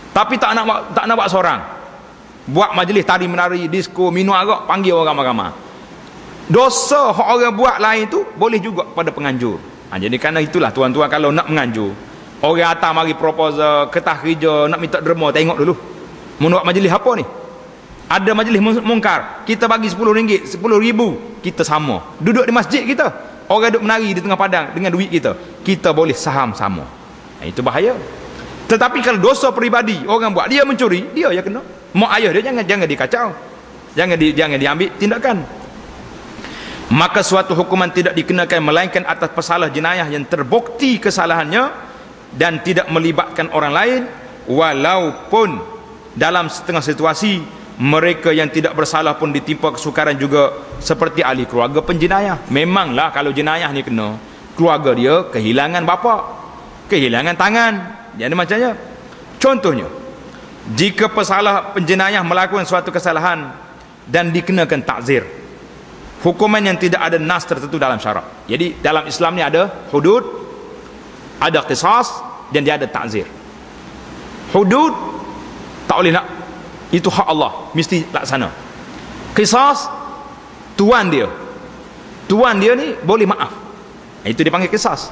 tapi tak nak buat seorang, buat majlis tari menari, disko, minum arak, panggil orang ramai-ramai. Dosa hak orang buat lain tu boleh juga pada penganjur. Jadi kerana itulah tuan-tuan, kalau nak menganjur, orang atas mari proposal, ketah kerja, nak minta derma, tengok dulu menurut majlis apa ni. Ada majlis mungkar, kita bagi RM10, RM10,000, kita sama. Duduk di masjid kita, orang duduk menari di tengah padang dengan duit kita boleh saham sama. Itu bahaya. Tetapi kalau dosa peribadi orang buat, dia mencuri, dia yang kena. Mak ayah dia jangan dikacau, jangan diambil tindakan. Maka suatu hukuman tidak dikenakan melainkan atas pesalah jenayah yang terbukti kesalahannya dan tidak melibatkan orang lain, walaupun dalam setengah situasi mereka yang tidak bersalah pun ditimpa kesukaran juga seperti ahli keluarga penjenayah. Memanglah kalau jenayah ni kena, keluarga dia kehilangan bapa, kehilangan tangan. Jadi macamnya, contohnya, jika pesalah penjenayah melakukan suatu kesalahan dan dikenakan takzir, hukuman yang tidak ada nas tertentu dalam syarak. Jadi dalam Islam ni ada hudud, ada qisas, dan dia ada takzir. Hudud tak boleh nak, itu hak Allah, mesti laksana. Qisas, tuan dia ni boleh maaf, itu dipanggil qisas.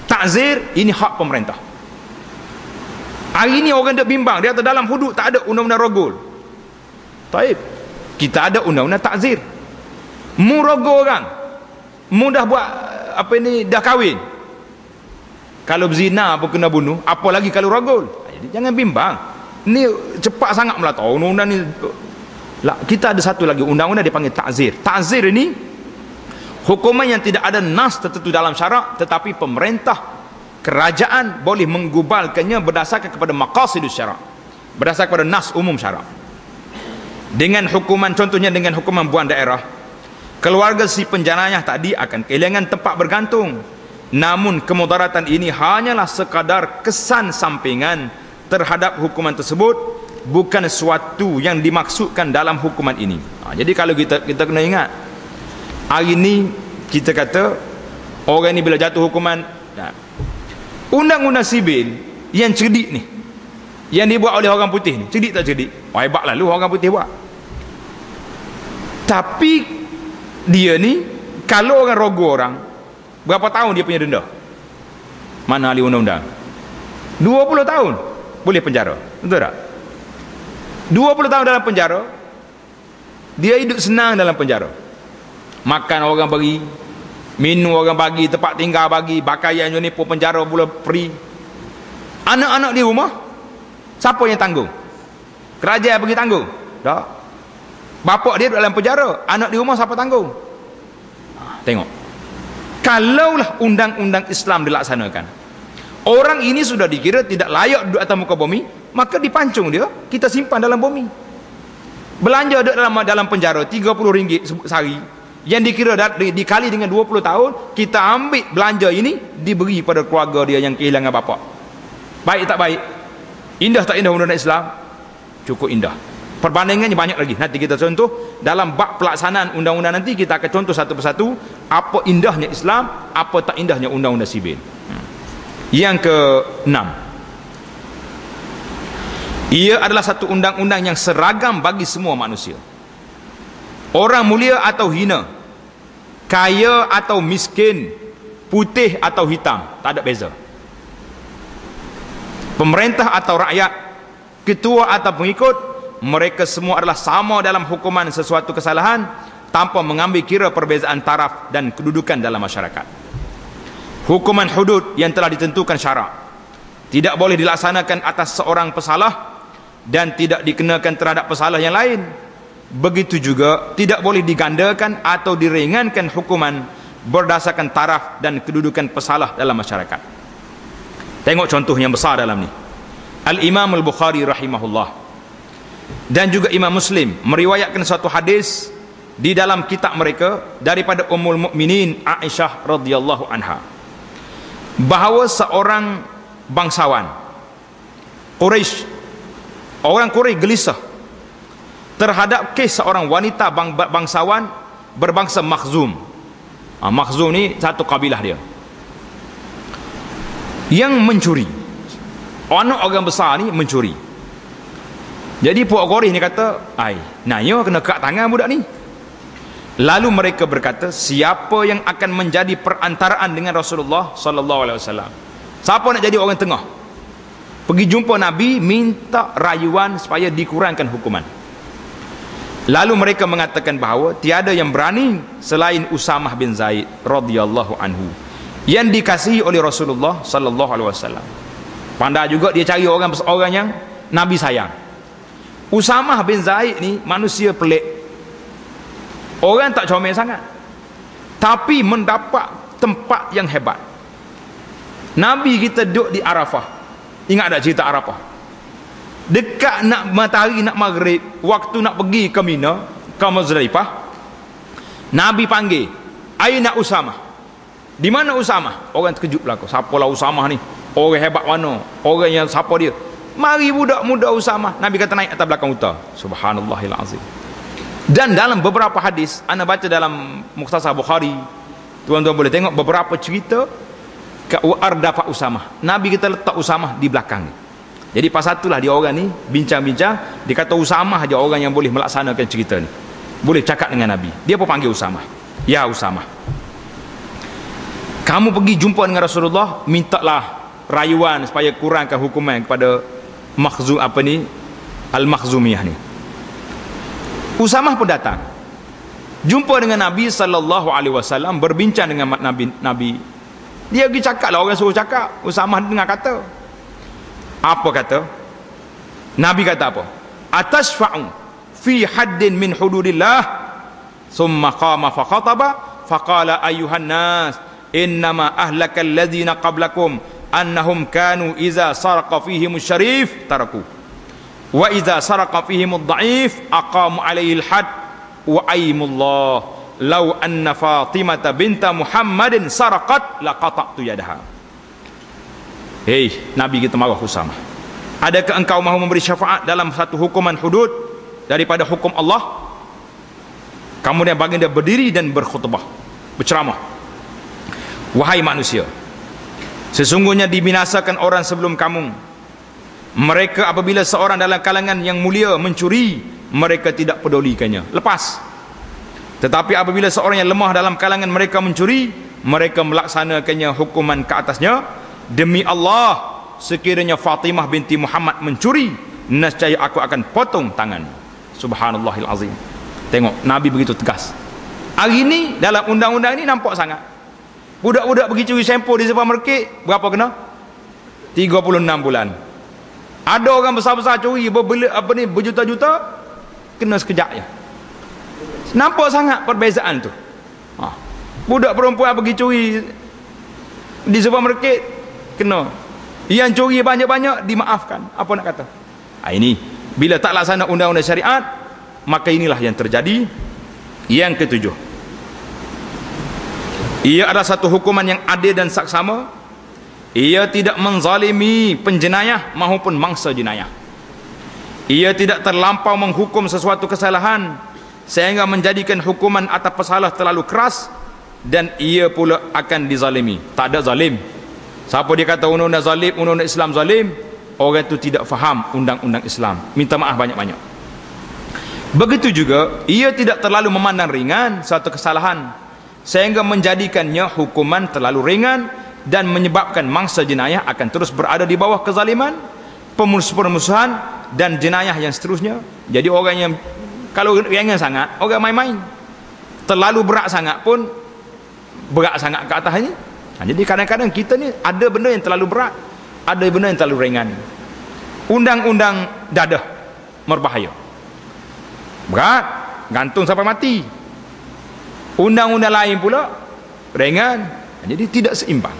Takzir, ini hak pemerintah. Hari ni orang tak bimbang, dia kata dalam hudud tak ada undang-undang rogol. Taib, kita ada undang-undang takzir. Mu rogol orang, mu dah buat apa ni, dah kahwin, kalau berzina pun kena bunuh, apalagi kalau rogol. Jadi jangan bimbang, ni cepat sangat melata undang-undang ni. Kita ada satu lagi undang-undang dipanggil takzir. Takzir ini hukuman yang tidak ada nas tertentu dalam syarak, tetapi pemerintah, kerajaan boleh menggubalkannya berdasarkan kepada maqasidus syarak, berdasarkan kepada nas umum syarak. Dengan hukuman, contohnya dengan hukuman buang daerah, keluarga si penjenayah tadi akan kehilangan tempat bergantung. Namun kemudaratan ini hanyalah sekadar kesan sampingan terhadap hukuman tersebut, bukan sesuatu yang dimaksudkan dalam hukuman ini. Jadi kalau kita kena ingat, hari ini kita kata orang ini bila jatuh hukuman, undang-undang sibil yang cerdik ni, yang dibuat oleh orang putih ni, cerdik tak cerdik? Hebat lalu orang putih buat. Tapi dia ni, kalau orang rogo orang, berapa tahun dia punya denda? Mana ahli undang-undang? 20 tahun boleh penjara, betul tak? 20 tahun dalam penjara, dia hidup senang dalam penjara. Makan orang bagi, minum orang bagi, tempat tinggal bagi, pakaian uniform penjara pula free. Anak-anak di rumah, siapa yang tanggung? Kerajaan bagi tanggung? Tak. Bapak dia duduk dalam penjara, anak di rumah siapa tanggung? Tengok, kalaulah undang-undang Islam dilaksanakan, orang ini sudah dikira tidak layak duduk atas muka bumi, maka dipancung dia, kita simpan dalam bumi. Belanja dalam penjara RM30 sehari, yang dikira dikali dengan 20 tahun, kita ambil belanja ini, diberi pada keluarga dia yang kehilangan bapa. Baik tak baik? Indah tak indah undang-undang Islam? Cukup indah. Perbandingannya banyak lagi, nanti kita contoh dalam bab pelaksanaan undang-undang. Nanti kita akan contoh satu persatu apa indahnya Islam, apa tak indahnya undang-undang sibil. Yang ke-6, ia adalah satu undang-undang yang seragam bagi semua manusia. Orang mulia atau hina, kaya atau miskin, putih atau hitam, tak ada beza. Pemerintah atau rakyat, ketua atau pengikut, mereka semua adalah sama dalam hukuman sesuatu kesalahan, tanpa mengambil kira perbezaan taraf dan kedudukan dalam masyarakat. Hukuman hudud yang telah ditentukan syarak tidak boleh dilaksanakan atas seorang pesalah dan tidak dikenakan terhadap pesalah yang lain. Begitu juga tidak boleh digandakan atau diringankan hukuman berdasarkan taraf dan kedudukan pesalah dalam masyarakat. Tengok contoh yang besar dalam ni. Al-Imam Al-Bukhari rahimahullah dan juga Imam Muslim meriwayatkan satu hadis di dalam kitab mereka daripada Ummul Mukminin Aisyah radhiyallahu anha, bahawa seorang bangsawan Quraisy, orang Quraisy gelisah terhadap kes seorang wanita bangsawan berbangsa Makhzum. Makhzum ni satu kabilah dia yang mencuri. Anak orang besar ni mencuri. Jadi puak Quraisy ni kata, naya kena kat tangan budak ni. Lalu mereka berkata, siapa yang akan menjadi perantaraan dengan Rasulullah sallallahu alaihi wasallam? Siapa nak jadi orang tengah? Pergi jumpa Nabi, minta rayuan supaya dikurangkan hukuman. Lalu mereka mengatakan bahawa tiada yang berani selain Usamah bin Zaid radhiyallahu anhu, yang dikasihi oleh Rasulullah sallallahu alaihi wasallam. Pandai juga dia cari orang yang Nabi sayang. Usamah bin Zaid ni manusia pelik, orang tak comel sangat, tapi mendapat tempat yang hebat. Nabi kita duduk di Arafah, ingat tak cerita Arafah? dekat nak matahari nak maghrib, waktu nak pergi ke Mina, ke Muzdalifah, Nabi panggil, aina Usamah? Di mana Usamah? Orang terkejut belaka, siapalah Usamah ni, orang hebat mana, orang yang siapa dia? Mari budak muda Usamah. Nabi kata naik atas belakang unta. Subhanallahil azim. Dan dalam beberapa hadis, anda baca dalam Mukhtasar Bukhari, tuan-tuan boleh tengok beberapa cerita ardafa Usamah. Nabi kita letak Usamah di belakang ni. Jadi pas satulah dia orang ni bincang-bincang, dia kata Usamah aja orang yang boleh melaksanakan cerita ni, boleh cakap dengan Nabi. Dia pun panggil Usamah. Ya Usamah, kamu pergi jumpa dengan Rasulullah, mintalah rayuan supaya kurangkan hukuman kepada Al-Makhzumiyah ni. Usamah pun datang, jumpa dengan Nabi sallallahu alaihi wasallam, berbincang dengan Nabi. Dia pergi cakap lah, orang suruh cakap. Usamah dengar kata. Apa kata? Nabi kata apa? Atashfa'u fi haddin min hududillah. Thumma qama fa khataba faqala ayyuhan nas innama ahlakal ladzina qablakum annahum kanu iza saraqa fihim syarif taraku wa iza saraqa fihim ad-dha'if aqamu alaihi al-had wa aymullah law anna Fatimata binta Muhammadin saraqat laqata'tu yadaha. Hei, Nabi kita marah Usamah. Adakah engkau mahu memberi syafaat dalam satu hukuman hudud daripada hukum Allah? Kemudian baginda berdiri dan berkhutbah, berceramah. Wahai manusia, sesungguhnya dibinasakan orang sebelum kamu. Mereka apabila seorang dalam kalangan yang mulia mencuri, mereka tidak pedulikannya, lepas. Tetapi apabila seorang yang lemah dalam kalangan mereka mencuri, mereka melaksanakannya hukuman ke atasnya. Demi Allah, sekiranya Fatimah binti Muhammad mencuri, nescaya aku akan potong tangan. Subhanallahil azim. Tengok, Nabi begitu tegas. Hari ni dalam undang-undang ni nampak sangat. Budak-budak pergi curi sempo di supermarket, berapa kena? 36 bulan. Ada orang besar-besar curi berjuta-juta, kena sekejap je. Nampak sangat perbezaan tu. Budak perempuan pergi curi di supermarket, kena. Yang curi banyak-banyak dimaafkan. Apa nak kata? Ini bila tak laksana undang-undang syariat, maka inilah yang terjadi. Yang ketujuh, ia adalah satu hukuman yang adil dan saksama. Ia tidak menzalimi penjenayah maupun mangsa jenayah. Ia tidak terlampau menghukum sesuatu kesalahan sehingga menjadikan hukuman atas pesalah terlalu keras, dan ia pula akan dizalimi. Tak ada zalim. Siapa dia kata undang-undang zalim, undang-undang Islam zalim, orang itu tidak faham undang-undang Islam. Minta maaf banyak-banyak. Begitu juga ia tidak terlalu memandang ringan suatu kesalahan sehingga menjadikannya hukuman terlalu ringan dan menyebabkan mangsa jenayah akan terus berada di bawah kezaliman, permusuhan dan jenayah yang seterusnya. Jadi orang yang kalau ringan sangat, orang main-main. Terlalu berat sangat pun berat sangat ke atas ni. Jadi kadang-kadang kita ni ada benda yang terlalu berat, ada benda yang terlalu ringan. Undang-undang dadah berbahaya, berat, gantung sampai mati. Undang-undang lain pula ringan, jadi tidak seimbang.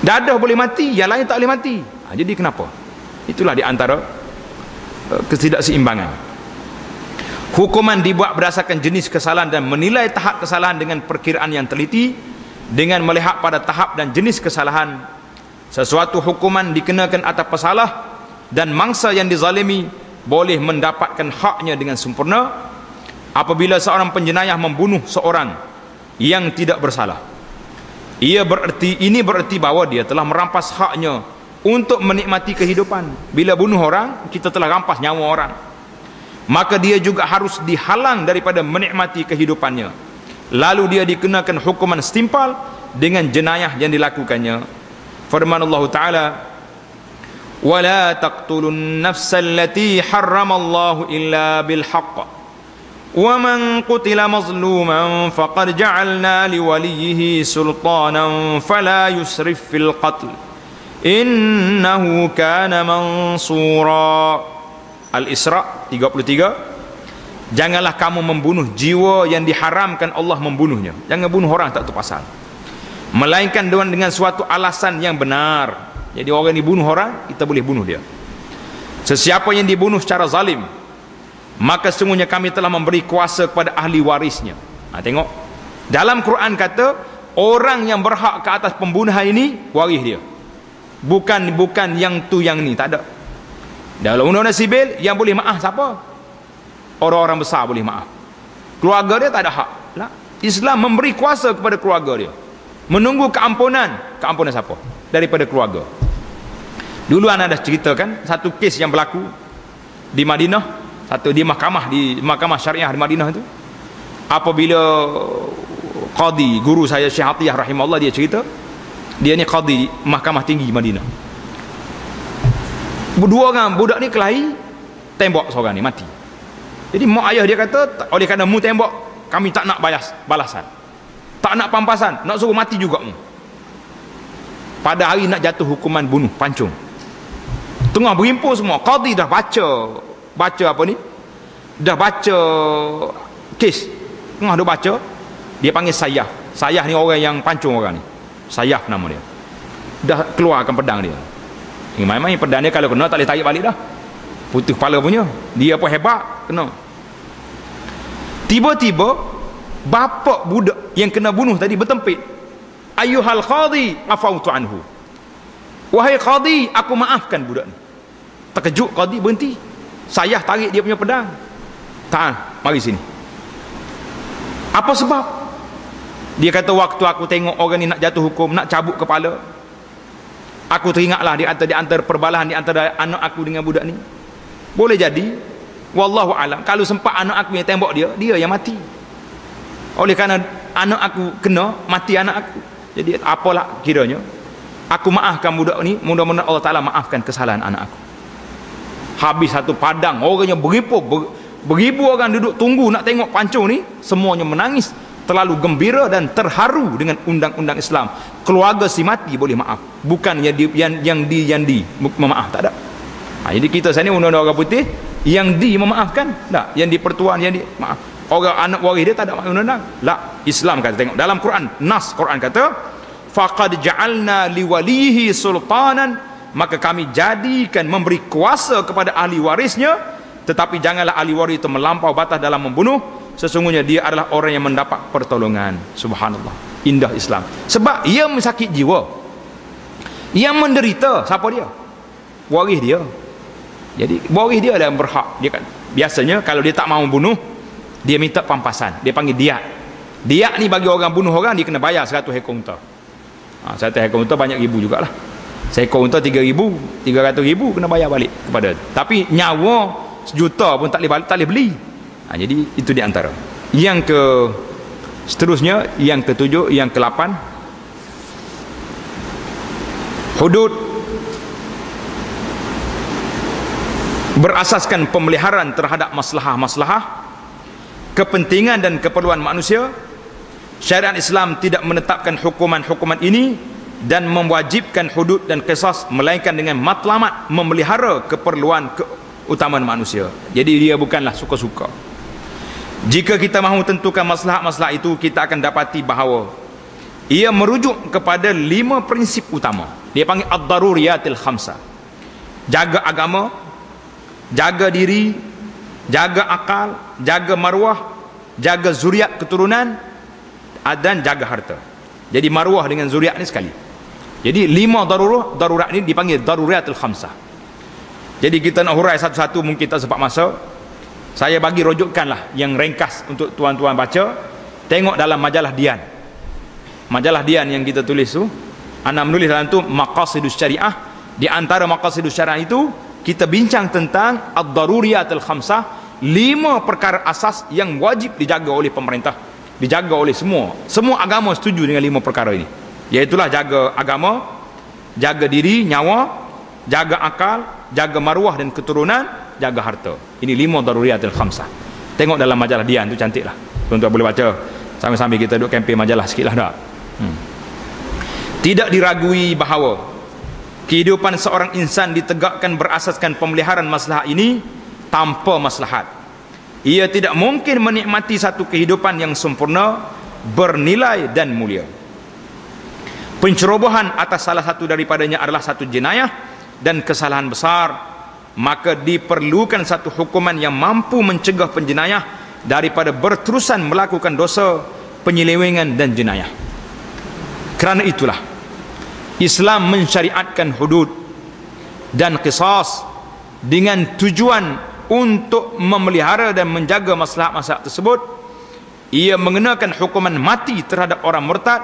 Dadah boleh mati, yang lain tak boleh mati. Jadi kenapa? Itulah di antara ketidakseimbangan. Hukuman dibuat berdasarkan jenis kesalahan dan menilai tahap kesalahan dengan perkiraan yang teliti, dengan melihat pada tahap dan jenis kesalahan. Sesuatu hukuman dikenakan atas pesalah dan mangsa yang dizalimi boleh mendapatkan haknya dengan sempurna apabila seorang penjenayah membunuh seorang yang tidak bersalah. Ini bererti bahawa dia telah merampas haknya untuk menikmati kehidupan. Bila bunuh orang, kita telah rampas nyawa orang, maka dia juga harus dihalang daripada menikmati kehidupannya. Lalu dia dikenakan hukuman setimpal dengan jenayah yang dilakukannya. Firman Allah Ta'ala, وَلَا تَقْتُلُوا النَّفْسَ الَّتِي حَرَّمَ اللَّهُ إِلَّا بِالْحَقِّ وَمَنْ قُتِلَ مَظْلُومًا فَقَدْ جَعَلْنَا لِوَلِيِّهِ سُلْطَانًا فَلَا يُسْرِفْ فِي الْقَتْلِ إِنَّهُ كَانَ مَنْصُورًا. Al-Isra 33. Janganlah kamu membunuh jiwa yang diharamkan Allah membunuhnya. Jangan bunuh orang tak tahu pasal, melainkan dengan suatu alasan yang benar. Jadi orang ni bunuh orang, kita boleh bunuh dia. Sesiapa yang dibunuh secara zalim, maka sesungguhnya kami telah memberi kuasa kepada ahli warisnya. Tengok, dalam Quran kata orang yang berhak ke atas pembunuhan ini waris dia, bukan yang tu yang ni, tak ada. Dalam undang-undang sibil yang boleh maaf siapa? Orang-orang besar boleh maaf, keluarga dia tak ada hak lah. Islam memberi kuasa kepada keluarga dia, menunggu keampunan siapa? Daripada keluarga. Dulu anda dah ceritakan satu kes yang berlaku di Madinah, satu di mahkamah syariah di Madinah itu, apabila qadi, guru saya Syekh Atiyah rahimahullah, dia cerita, dia ni qadi mahkamah tinggi Madinah. Dua orang budak ni kelahi, tembak seorang ni mati. Jadi mak ayah dia kata, oleh kerana mu tembak, kami tak nak balasan, tak nak pampasan, nak suruh mati juga mu. Pada hari nak jatuh hukuman bunuh, pancung, tengah berimpun semua, qadi dah baca apa ni, dah baca kes, tengah dah baca, dia panggil Sayyaf ni orang yang pancung orang ni, Sayyaf nama dia, dah keluarkan pedang dia. Main-main pedang dia, kalau kena tak boleh tarik balik dah, putih kepala punya. Dia pun hebat, kena. Tiba-tiba bapa budak yang kena bunuh tadi bertempik, ayyuhal qadi afautu anhu, wahai qadi, aku maafkan budak ni. Terkejut qadi, berhenti. Sayyaf tarik dia punya pedang, tahan, mari sini. Apa sebab? Dia kata, waktu aku tengok orang ni nak jatuh hukum, nak cabut kepala, aku teringatlah di antara perbalahan di antara anak aku dengan budak ni. Boleh jadi, wallahu alam, kalau sempat anak aku yang tembak dia yang mati. Oleh kerana anak aku kena, mati anak aku. Jadi apalah kiranya, aku maafkan budak ni, mudah-mudahan Allah Ta'ala maafkan kesalahan anak aku. Habis satu padang, orangnya beribu orang duduk tunggu nak tengok pancung ni, semuanya menangis, terlalu gembira dan terharu dengan undang-undang Islam. Keluarga si mati boleh maaf, bukan yang di memaaf, tak ada. Jadi kita sini undang-undang orang putih, yang di memaafkan, tak, yang di pertuan, yang di maaf. Orang anak waris dia tak ada undang-undang. La, Islam kata, tengok dalam Quran, nas Quran kata, faqad ja'alna liwalihi sultanan, maka kami jadikan, memberi kuasa kepada ahli warisnya, tetapi janganlah ahli waris itu melampau batas dalam membunuh, sesungguhnya dia adalah orang yang mendapat pertolongan. Subhanallah, indah Islam. Sebab ia sakit jiwa, yang menderita siapa dia? Waris dia. Jadi waris dia adalah yang berhak. Dia kan, biasanya kalau dia tak mahu bunuh, dia minta pampasan, dia panggil diat. Diat ni bagi orang bunuh orang, dia kena bayar 100 ekor unta. 100 ekor unta banyak ribu jugalah. Seekor unta 3,000, 300,000 kena bayar balik kepada. Tapi nyawa sejuta pun tak boleh beli. Jadi itu di antara. Yang ke seterusnya, yang ke-7, yang ke-8, hudud berasaskan pemeliharaan terhadap maslahah-maslahah, kepentingan dan keperluan manusia. Syariat Islam tidak menetapkan hukuman-hukuman ini dan mewajibkan hudud dan qisas, melainkan dengan matlamat memelihara keperluan keutamaan manusia. Jadi dia bukanlah suka-suka. Jika kita mahu tentukan masalah-masalah itu, kita akan dapati bahawa ia merujuk kepada 5 prinsip utama. Dia panggil ad-daruriyatil khamsah. Jaga agama, jaga diri, jaga akal, jaga maruah, jaga zuriat keturunan, dan jaga harta. Jadi maruah dengan zuriat ni sekali. Jadi 5 darurat ni dipanggil daruriyatil khamsah. Jadi kita nak hurai satu-satu, mungkin tak sempat masa. Saya bagi rojukkanlah yang ringkas untuk tuan-tuan baca. Tengok dalam majalah Dian. Majalah Dian yang kita tulis tu, ana menulis dalam tu maqasidus syariah. Di antara maqasidus syariah itu, kita bincang tentang ad-daruriyatil khamsah, 5 perkara asas yang wajib dijaga oleh pemerintah, dijaga oleh semua agama setuju dengan 5 perkara ini. Iaitulah jaga agama, jaga diri, nyawa, jaga akal, jaga maruah dan keturunan, jaga harta. Ini 5 daruriyatil khamsah. Tengok dalam majalah Dian tu, cantiklah. Tuan-tuan boleh baca sambil-sambil kita duduk kempen majalah sikitlah dah. Tidak diragui bahawa kehidupan seorang insan ditegakkan berasaskan pemeliharaan maslahat ini tanpa maslahat. Ia tidak mungkin menikmati satu kehidupan yang sempurna, bernilai dan mulia. Pencerobohan atas salah satu daripadanya adalah satu jenayah dan kesalahan besar. maka diperlukan satu hukuman yang mampu mencegah penjenayah daripada berterusan melakukan dosa penyelewengan dan jenayah. Kerana itulah Islam mensyariatkan hudud dan qisas dengan tujuan untuk memelihara dan menjaga maslahat-maslahat tersebut. Ia mengenakan hukuman mati terhadap orang murtad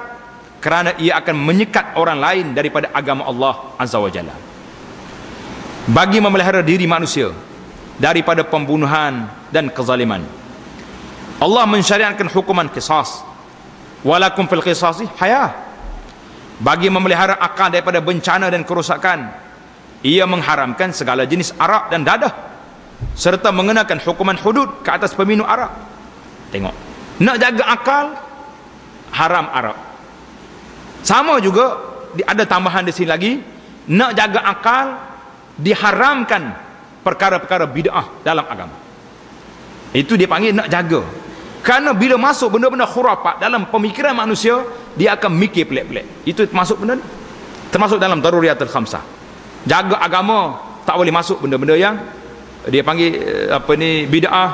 kerana ia akan menyekat orang lain daripada agama Allah Azza wa Jalla. Bagi memelihara diri manusia daripada pembunuhan dan kezaliman, Allah mensyariatkan hukuman qisas. Walakum fil qisasi hayah. Bagi memelihara akal daripada bencana dan kerosakan, ia mengharamkan segala jenis arak dan dadah serta mengenakan hukuman hudud ke atas peminum arak. Tengok, nak jaga akal haram arak. Sama juga ada tambahan di sini lagi, nak jaga akal diharamkan perkara-perkara bid'ah dalam agama. Itu dia panggil nak jaga. Kerana bila masuk benda-benda khurafat dalam pemikiran manusia, dia akan mikir pelik-pelik. Itu termasuk benda ni, termasuk dalam daruriyatul khamsah. Jaga agama, tak boleh masuk benda-benda yang dia panggil bid'ah.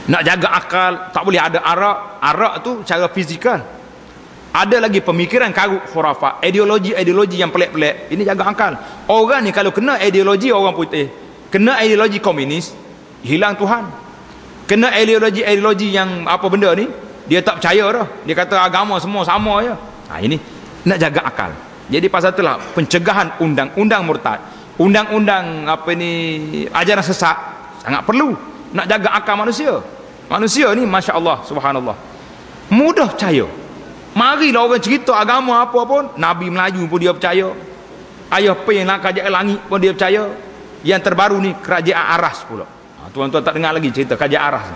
Nak jaga akal, tak boleh ada arak. Arak tu cara fizikal. Ada lagi pemikiran karut khurafat, ideologi yang pelik-pelik. Ini jaga akal. Orang ni kalau kena ideologi orang putih, kena ideologi komunis, hilang Tuhan. Kena ideologi yang apa benda ni, dia tak percaya dah. Dia kata agama semua sama je. Ini nak jaga akal. Jadi pasal itulah pencegahan undang-undang murtad, undang-undang ajaran sesat sangat perlu. Nak jaga akal manusia. Manusia ni masya-Allah, subhanallah, mudah percaya. Marilah orang cerita agama apa pun, Nabi Melayu pun dia percaya. Ayah Pen lah kerajaan langit pun dia percaya. Yang terbaru ni kerajaan Aras pula. Tuan-tuan tak dengar lagi cerita kerajaan Aras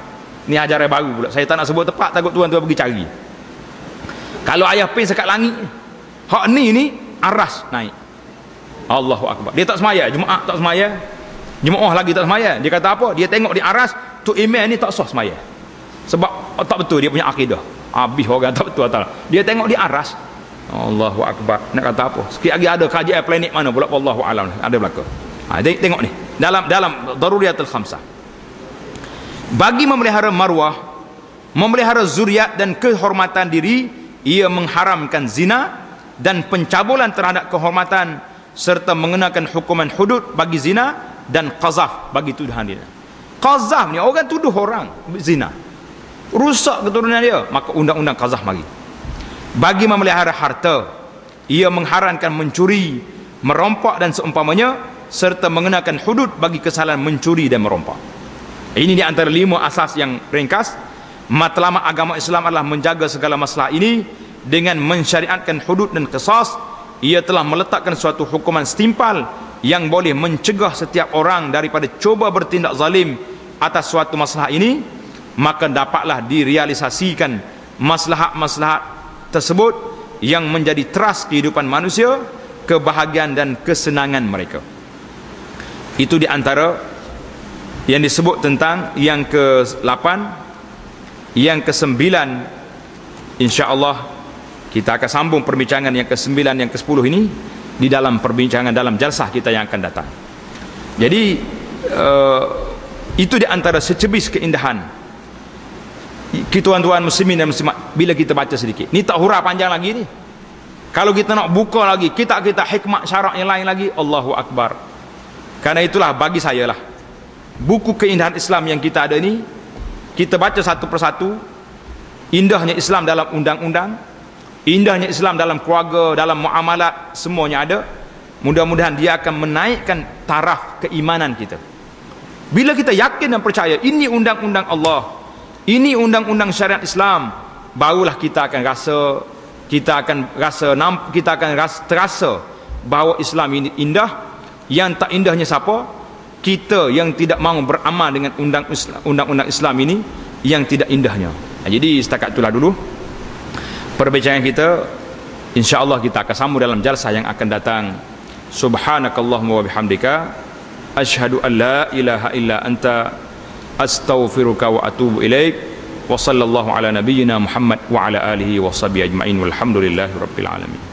ni, ajaran baru pula. Saya tak nak sebut tepat, takut tuan-tuan pergi cari. Kalau ayah Pen sekat langit, hak ni Aras naik. Allahu Akbar. Dia tak semaya, Jumaat tak semaya, Jumaat lagi tak semaya. Dia kata apa? Dia tengok di Aras tu, email ni tak sah semaya. Sebab tak betul dia punya akidah. Habis orang tak betul tak. Dia tengok di Aras. Allahu Akbar. Nak kata apa? Sikit lagi ada kerajaan planet mana pula, wallahu alam, ada belaka. Tengok ni dalam daruriyatul khamsah. Bagi memelihara marwah, memelihara zuriat dan kehormatan diri, ia mengharamkan zina dan pencabulan terhadap kehormatan serta mengenakan hukuman hudud bagi zina dan qazaf bagi tuduhan dia. Qazaf ni orang tuduh orang zina, rusak keturunan dia, maka undang-undang qazaf mari. Bagi memelihara harta, ia mengharamkan mencuri, merompak dan seumpamanya serta mengenakan hudud bagi kesalahan mencuri dan merompak. Ini di antara 5 asas yang ringkas. Matlamat agama Islam adalah menjaga segala masalah ini dengan mensyariatkan hudud dan qisas. Ia telah meletakkan suatu hukuman setimpal yang boleh mencegah setiap orang daripada cuba bertindak zalim atas suatu masalah ini, maka dapatlah direalisasikan maslahat-maslahat tersebut yang menjadi teras kehidupan manusia, kebahagiaan dan kesenangan mereka. Itu di antara yang disebut tentang yang ke-8. Yang ke-9 insya-Allah kita akan sambung perbincangan yang ke-9, yang ke-10 ini di dalam perbincangan dalam jalsah kita yang akan datang. Jadi itu di antara secebis keindahan tuan-tuan muslimin dan muslimat bila kita baca sedikit. Ni tak hurah panjang lagi ni. Kalau kita nak buka lagi kita hikmat syarak yang lain lagi, Allahu Akbar. Karena itulah bagi saya lah, buku keindahan Islam yang kita ada ni, kita baca satu persatu. Indahnya Islam dalam undang-undang, indahnya Islam dalam keluarga, dalam muamalat, semuanya ada. Mudah-mudahan dia akan menaikkan taraf keimanan kita. Bila kita yakin dan percaya ini undang-undang Allah, ini undang-undang syariat Islam, barulah kita akan terasa bahawa Islam ini indah. Yang tak indahnya siapa? Kita yang tidak mahu beramal dengan undang-undang Islam ini, yang tidak indahnya. Jadi setakat itulah dulu perbincangan kita. InsyaAllah kita akan sambung dalam jalsah yang akan datang. Subhanakallahumma wa bihamdika, asyhadu an la ilaha illa anta, astaghfiruka wa atubu ilaik. Wa sallallahu ala nabiyyina Muhammad wa ala alihi wa sahbihi ajma'in, walhamdulillahi rabbil alamin.